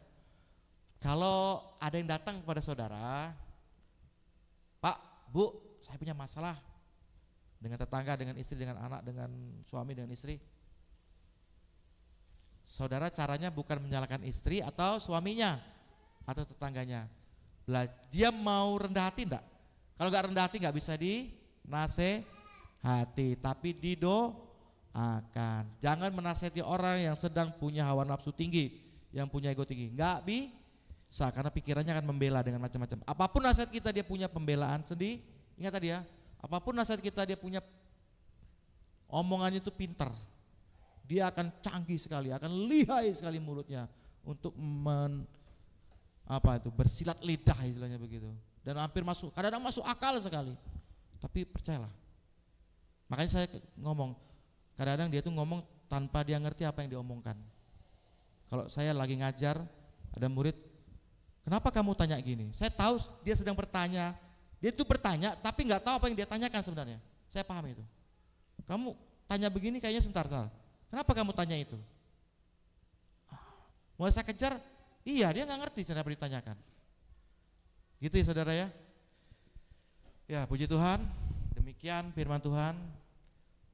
Kalau ada yang datang kepada saudara, Pak, Bu, saya punya masalah dengan tetangga, dengan istri, dengan anak, dengan suami, dengan istri. Saudara caranya bukan menyalahkan istri atau suaminya atau tetangganya. Dia mau rendah hati enggak? Kalau enggak rendah hati enggak bisa dinasehati, tapi didoakan. Jangan menasehati orang yang sedang punya hawa nafsu tinggi, yang punya ego tinggi. Enggak bisa, karena pikirannya akan membela dengan macam-macam. Apapun nasihat kita dia punya pembelaan sendiri. Ingat tadi ya, apapun nasihat kita dia punya omongannya itu pintar. Dia akan canggih sekali, akan lihai sekali mulutnya untuk bersilat lidah istilahnya begitu. Dan hampir masuk, kadang-kadang masuk akal sekali. Tapi percayalah. Makanya saya ngomong, kadang-kadang dia tuh ngomong tanpa dia ngerti apa yang diomongkan. Kalau saya lagi ngajar, ada murid, kenapa kamu tanya gini? Saya tahu dia sedang bertanya, dia tuh bertanya tapi nggak tahu apa yang dia tanyakan sebenarnya. Saya paham itu. Kamu tanya begini kayaknya sebentar. Kenapa kamu tanya itu? Mulai saya kejar, iya dia nggak ngerti sebenarnya apa ditanyakan. Gitu ya saudara ya. Ya puji Tuhan, demikian firman Tuhan.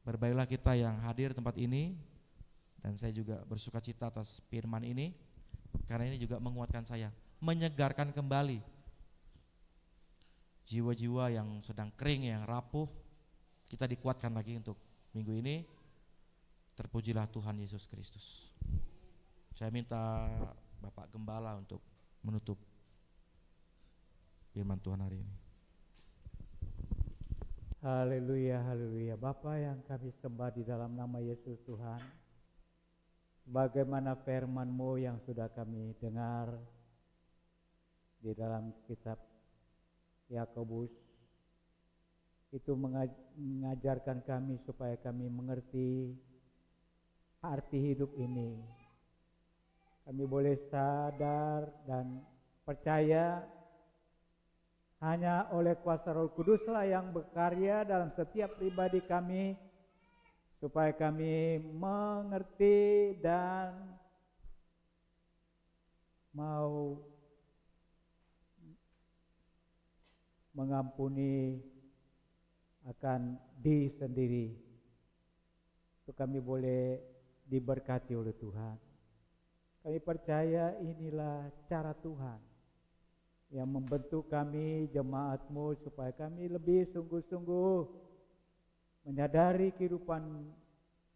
Berbaiklah kita yang hadir di tempat ini. Dan saya juga bersuka cita atas firman ini. Karena ini juga menguatkan saya, menyegarkan kembali jiwa-jiwa yang sedang kering, yang rapuh. Kita dikuatkan lagi untuk minggu ini. Terpujilah Tuhan Yesus Kristus. Saya minta Bapak Gembala untuk menutup firman Tuhan hari ini. Haleluya, haleluya. Bapa yang kami sembah di dalam nama Yesus Tuhan, bagaimana firman-Mu yang sudah kami dengar di dalam kitab Yakobus, itu mengajarkan kami supaya kami mengerti arti hidup ini. Kami boleh sadar dan percaya hanya oleh kuasa Roh Kuduslah yang berkarya dalam setiap pribadi kami, supaya kami mengerti dan mau mengampuni akan diri sendiri. Itu kami boleh diberkati oleh Tuhan. Kami percaya inilah cara Tuhan yang membentuk kami jemaat-Mu supaya kami lebih sungguh-sungguh menyadari kehidupan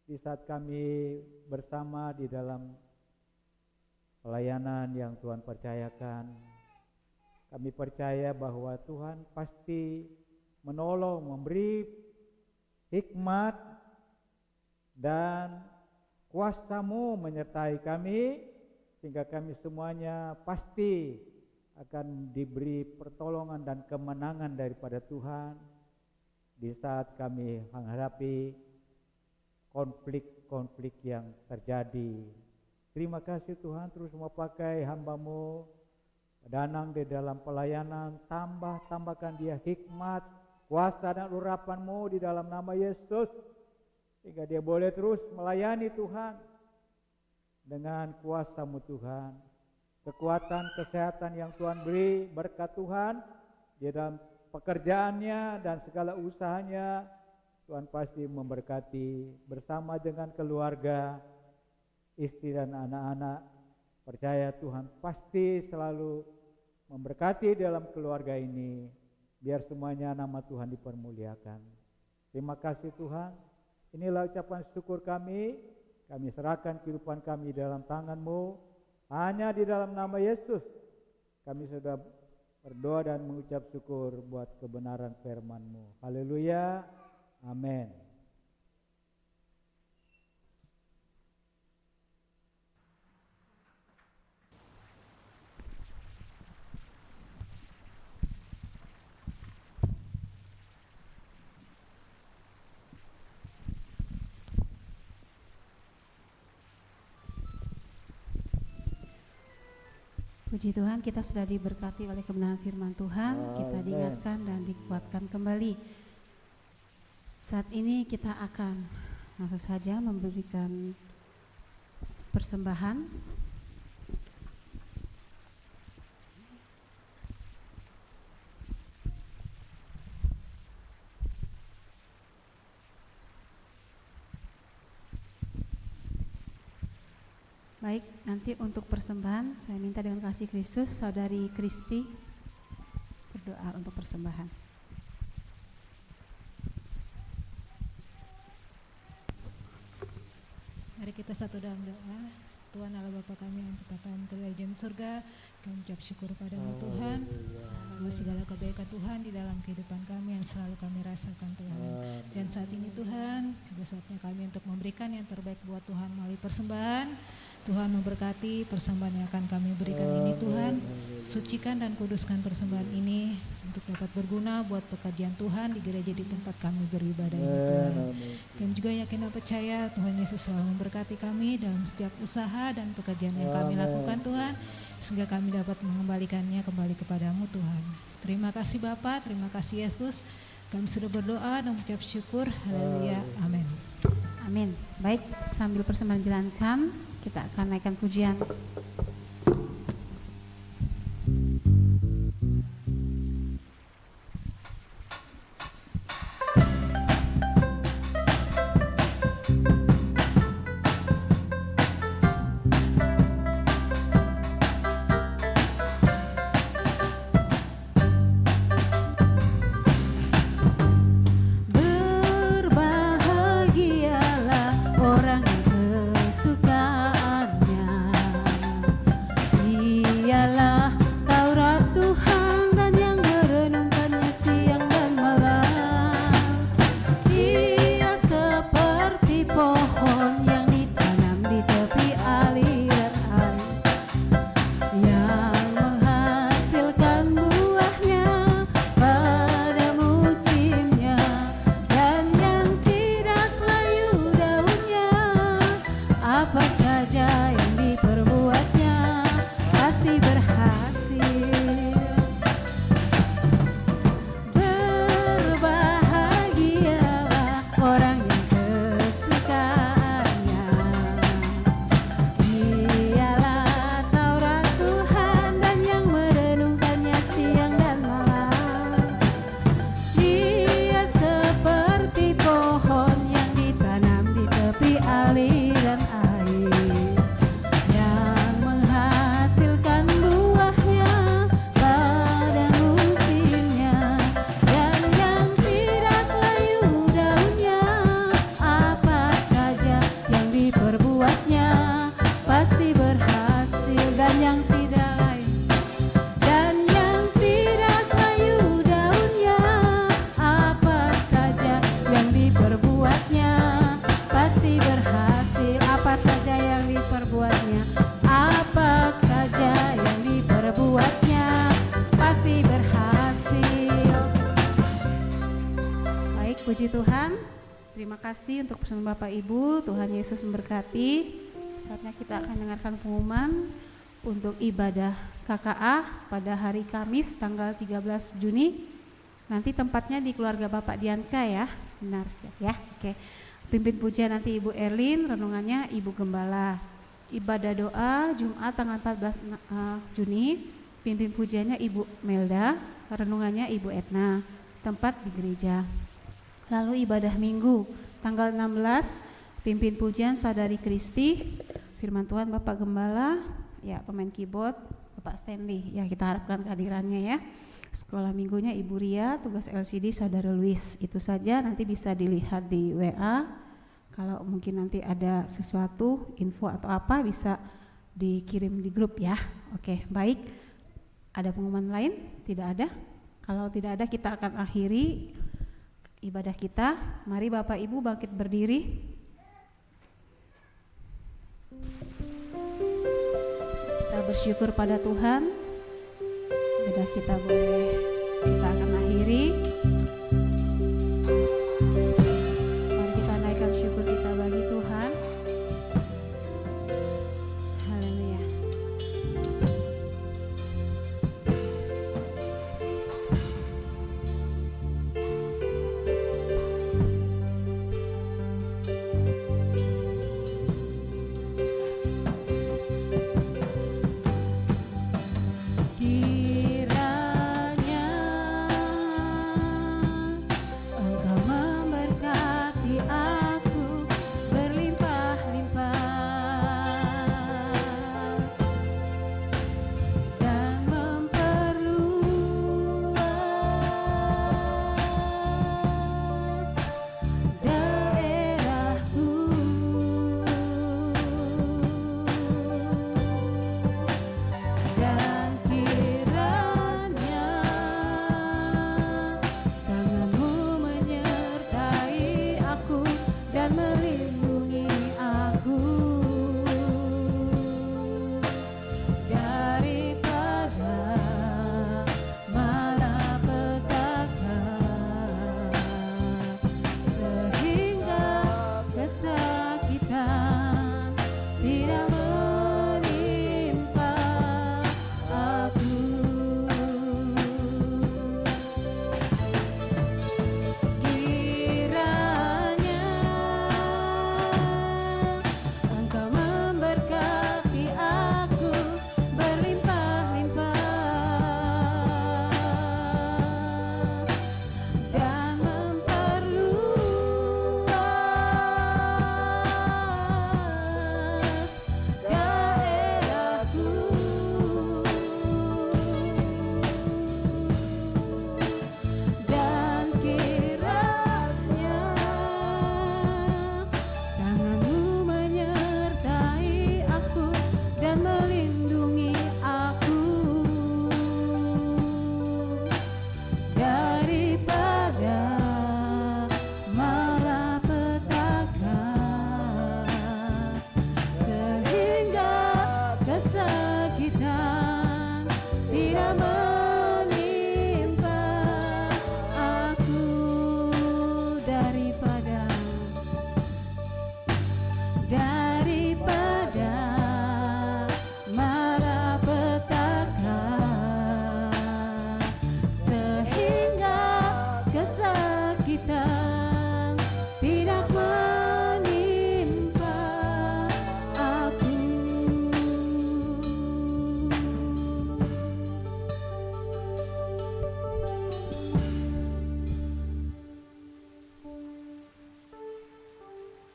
di saat kami bersama di dalam pelayanan yang Tuhan percayakan. Kami percaya bahwa Tuhan pasti menolong, memberi hikmat dan kuasa-Mu menyertai kami, sehingga kami semuanya pasti akan diberi pertolongan dan kemenangan daripada Tuhan di saat kami menghadapi konflik-konflik yang terjadi. Terima kasih Tuhan, terus mau pakai hamba-Mu Danang di dalam pelayanan, tambahkan dia hikmat, kuasa dan urapan-Mu di dalam nama Yesus, sehingga dia boleh terus melayani Tuhan dengan kuasa-Mu Tuhan. Kekuatan, kesehatan yang Tuhan beri, berkat Tuhan di dalam pekerjaannya dan segala usahanya, Tuhan pasti memberkati bersama dengan keluarga, istri dan anak-anak. Percaya Tuhan pasti selalu memberkati dalam keluarga ini, biar semuanya nama Tuhan dipermuliakan. Terima kasih Tuhan. Inilah ucapan syukur kami serahkan kehidupan kami dalam tangan-Mu. Hanya di dalam nama Yesus kami sudah berdoa dan mengucap syukur buat kebenaran firman-Mu. Haleluya, amin. Puji Tuhan, kita sudah diberkati oleh kebenaran firman Tuhan. Kita diingatkan dan dikuatkan kembali. Saat ini kita akan langsung saja memberikan persembahan. Baik, nanti untuk persembahan saya minta dengan kasih Kristus Saudari Kristi berdoa untuk persembahan. Mari kita satu dalam doa. Tuhan Allah Bapa kami yang bertata di kerajaan surga, kami ucap syukur padamu Tuhan atas segala kebaikan Tuhan di dalam kehidupan kami yang selalu kami rasakan Tuhan. Dan saat ini Tuhan, sudah saatnya kami untuk memberikan yang terbaik buat Tuhan melalui persembahan. Tuhan memberkati persembahan yang akan kami berikan ini Tuhan. Sucikan dan kuduskan persembahan ini untuk dapat berguna buat pekerjaan Tuhan di gereja di tempat kami beribadah ini Tuhan. Kami juga yakin dan percaya Tuhan Yesus selalu memberkati kami dalam setiap usaha dan pekerjaan yang kami lakukan Tuhan, sehingga kami dapat mengembalikannya kembali kepadamu Tuhan. Terima kasih Bapa, terima kasih Yesus. Kami sudah berdoa dan mengucap syukur. Haleluya, amin. Amin. Baik, sambil persembahan dijalankan, kita akan naikkan pujian. Berbahagialah orang yang kesukaannya Puji Tuhan, terima kasih untuk pesan Bapak Ibu. Tuhan Yesus memberkati. Saatnya kita akan dengarkan pengumuman untuk ibadah KKA pada hari Kamis tanggal 13 Juni. Nanti tempatnya di keluarga Bapak Dianka ya. Benar, siap ya. Oke. Pimpin pujian nanti Ibu Erlin, renungannya Ibu Gembala. Ibadah doa Jumat tanggal 14 Juni, pimpin pujiannya Ibu Melda, renungannya Ibu Etna. Tempat di gereja. Lalu ibadah Minggu tanggal 16, pimpin pujian Sadari Kristi, firman Tuhan Bapak Gembala, ya pemain keyboard Bapak Stanley, ya kita harapkan kehadirannya ya. Sekolah minggunya Ibu Ria, tugas LCD Saudara Luis. Itu saja, nanti bisa dilihat di WA. Kalau mungkin nanti ada sesuatu, info atau apa bisa dikirim di grup ya. Oke, baik. Ada pengumuman lain? Tidak ada? Kalau tidak ada, kita akan akhiri ibadah kita. Mari Bapak Ibu bangkit berdiri. Kita bersyukur pada Tuhan. Ibadah kita kita akan akhiri. Mari kita naikkan syukur kita bagi Tuhan. Haleluya.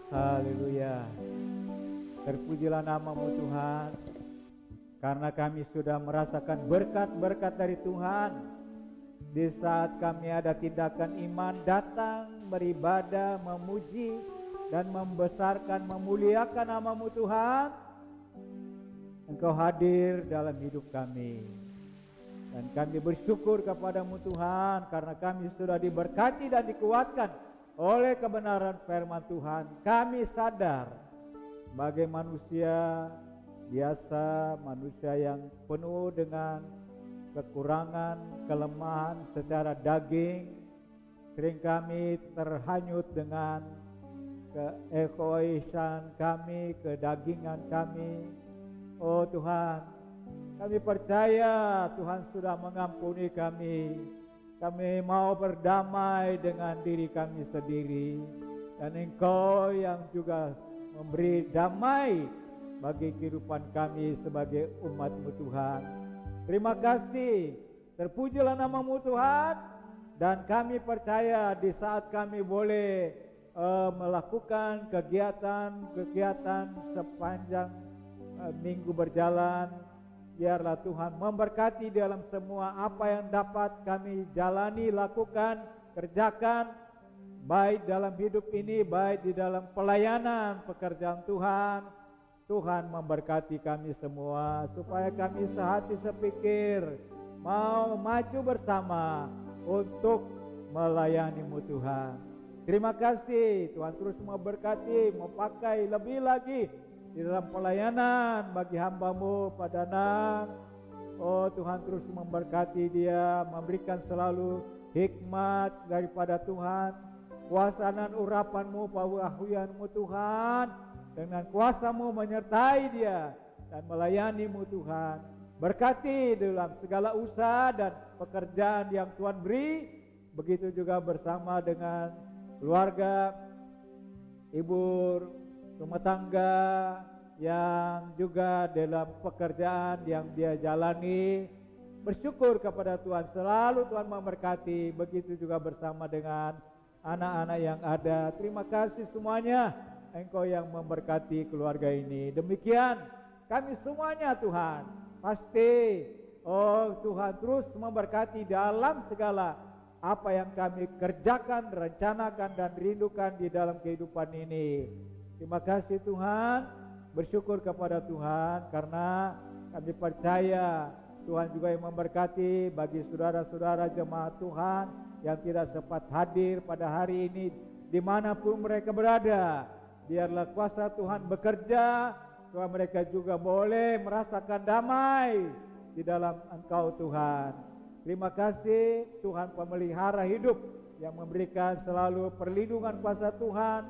Haleluya. Terpujilah nama-Mu Tuhan, karena kami sudah merasakan berkat-berkat dari Tuhan. Di saat kami ada tindakan iman, datang beribadah, memuji dan membesarkan, memuliakan nama-Mu Tuhan, Engkau hadir dalam hidup kami. Dan kami bersyukur kepada-Mu Tuhan, karena kami sudah diberkati dan dikuatkan oleh kebenaran firman Tuhan. Kami sadar sebagai manusia biasa, manusia yang penuh dengan kekurangan, kelemahan secara daging, Sering kami terhanyut dengan keegoisan kami, kedagingan kami. Oh Tuhan, kami percaya Tuhan sudah mengampuni kami. Kami mau berdamai dengan diri kami sendiri. Dan Engkau yang juga memberi damai bagi kehidupan kami sebagai umat-Mu Tuhan. Terima kasih, terpujilah nama-Mu Tuhan. Dan kami percaya di saat kami boleh melakukan kegiatan-kegiatan sepanjang minggu berjalan, biarlah Tuhan memberkati dalam semua apa yang dapat kami jalani, lakukan, kerjakan, baik dalam hidup ini, baik di dalam pelayanan pekerjaan Tuhan. Tuhan memberkati kami semua supaya kami sehati sepikir mau maju bersama untuk melayani-Mu Tuhan. Terima kasih Tuhan, terus memberkati, memakai lebih lagi di dalam pelayanan bagi hamba-Mu Pak Danang. Oh Tuhan, terus memberkati dia, memberikan selalu hikmat daripada Tuhan, kuasa dan urapan-Mu, pawuahuyan-Mu Tuhan, dengan kuasa-Mu menyertai dia dan melayani-Mu Tuhan. Berkati dalam segala usaha dan pekerjaan yang Tuhan beri, begitu juga bersama dengan keluarga, ibu rumah tangga yang juga dalam pekerjaan yang dia jalani. Bersyukur kepada Tuhan, selalu Tuhan memberkati, begitu juga bersama dengan anak-anak yang ada. Terima kasih semuanya, Engkau yang memberkati keluarga ini. Demikian kami semuanya Tuhan. Pasti, oh Tuhan terus memberkati dalam segala apa yang kami kerjakan, rencanakan dan rindukan di dalam kehidupan ini. Terima kasih Tuhan, bersyukur kepada Tuhan karena kami percaya Tuhan juga yang memberkati bagi saudara-saudara jemaat Tuhan yang tidak sempat hadir pada hari ini dimanapun mereka berada. Biarlah kuasa Tuhan bekerja, supaya mereka juga boleh merasakan damai di dalam Engkau Tuhan. Terima kasih Tuhan pemelihara hidup yang memberikan selalu perlindungan kuasa Tuhan,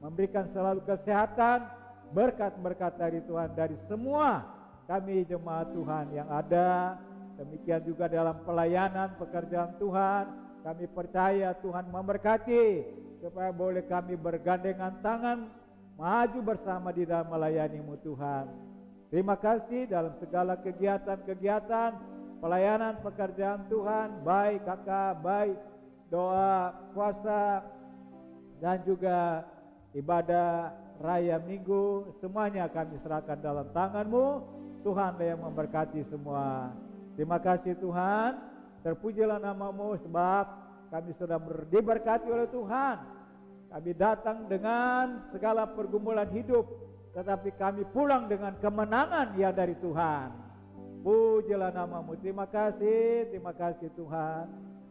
memberikan selalu kesehatan, berkat-berkat dari Tuhan dari semua kami jemaat Tuhan yang ada. Demikian juga dalam pelayanan pekerjaan Tuhan, kami percaya Tuhan memberkati supaya boleh kami bergandengan tangan maju bersama di dalam melayani-Mu Tuhan. Terima kasih dalam segala kegiatan-kegiatan pelayanan pekerjaan Tuhan, baik kakak, baik doa, puasa, dan juga ibadah raya minggu, semuanya kami serahkan dalam tangan-Mu. Tuhan yang memberkati semua. Terima kasih Tuhan, terpujilah nama-Mu sebab kami sudah diberkati oleh Tuhan. Kami datang dengan segala pergumulan hidup, tetapi kami pulang dengan kemenangan yang dari Tuhan. Pujilah nama-Mu. Terima kasih Tuhan.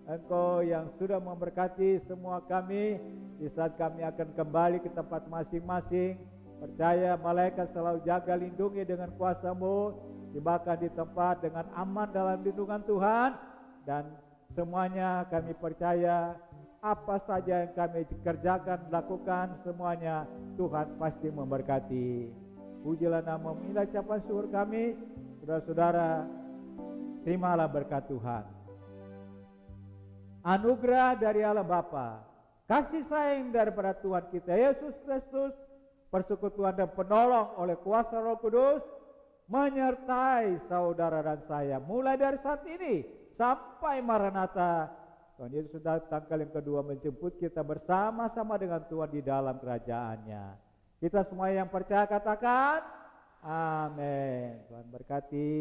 Engkau yang sudah memberkati semua kami di saat kami akan kembali ke tempat masing-masing. Percaya malaikat selalu jaga lindungi dengan kuasa-Mu, bahkan di tempat dengan aman dalam lindungan Tuhan. Dan semuanya kami percaya apa saja yang kami kerjakan, lakukan, semuanya Tuhan pasti memberkati. Pujilah nama-Mu. Inilah ucapan syukur kami. Saudara-saudara, terimalah berkat Tuhan. Anugerah dari Allah Bapa, kasih sayang daripada Tuhan kita Yesus Kristus, persekutuan dan penolong oleh kuasa Roh Kudus menyertai saudara dan saya mulai dari saat ini sampai Maranatha. Tuhan Yesus sudah datang kali yang kedua menjemput kita bersama-sama dengan Tuhan di dalam kerajaan-Nya. Kita semua yang percaya katakan amin. Tuhan berkati.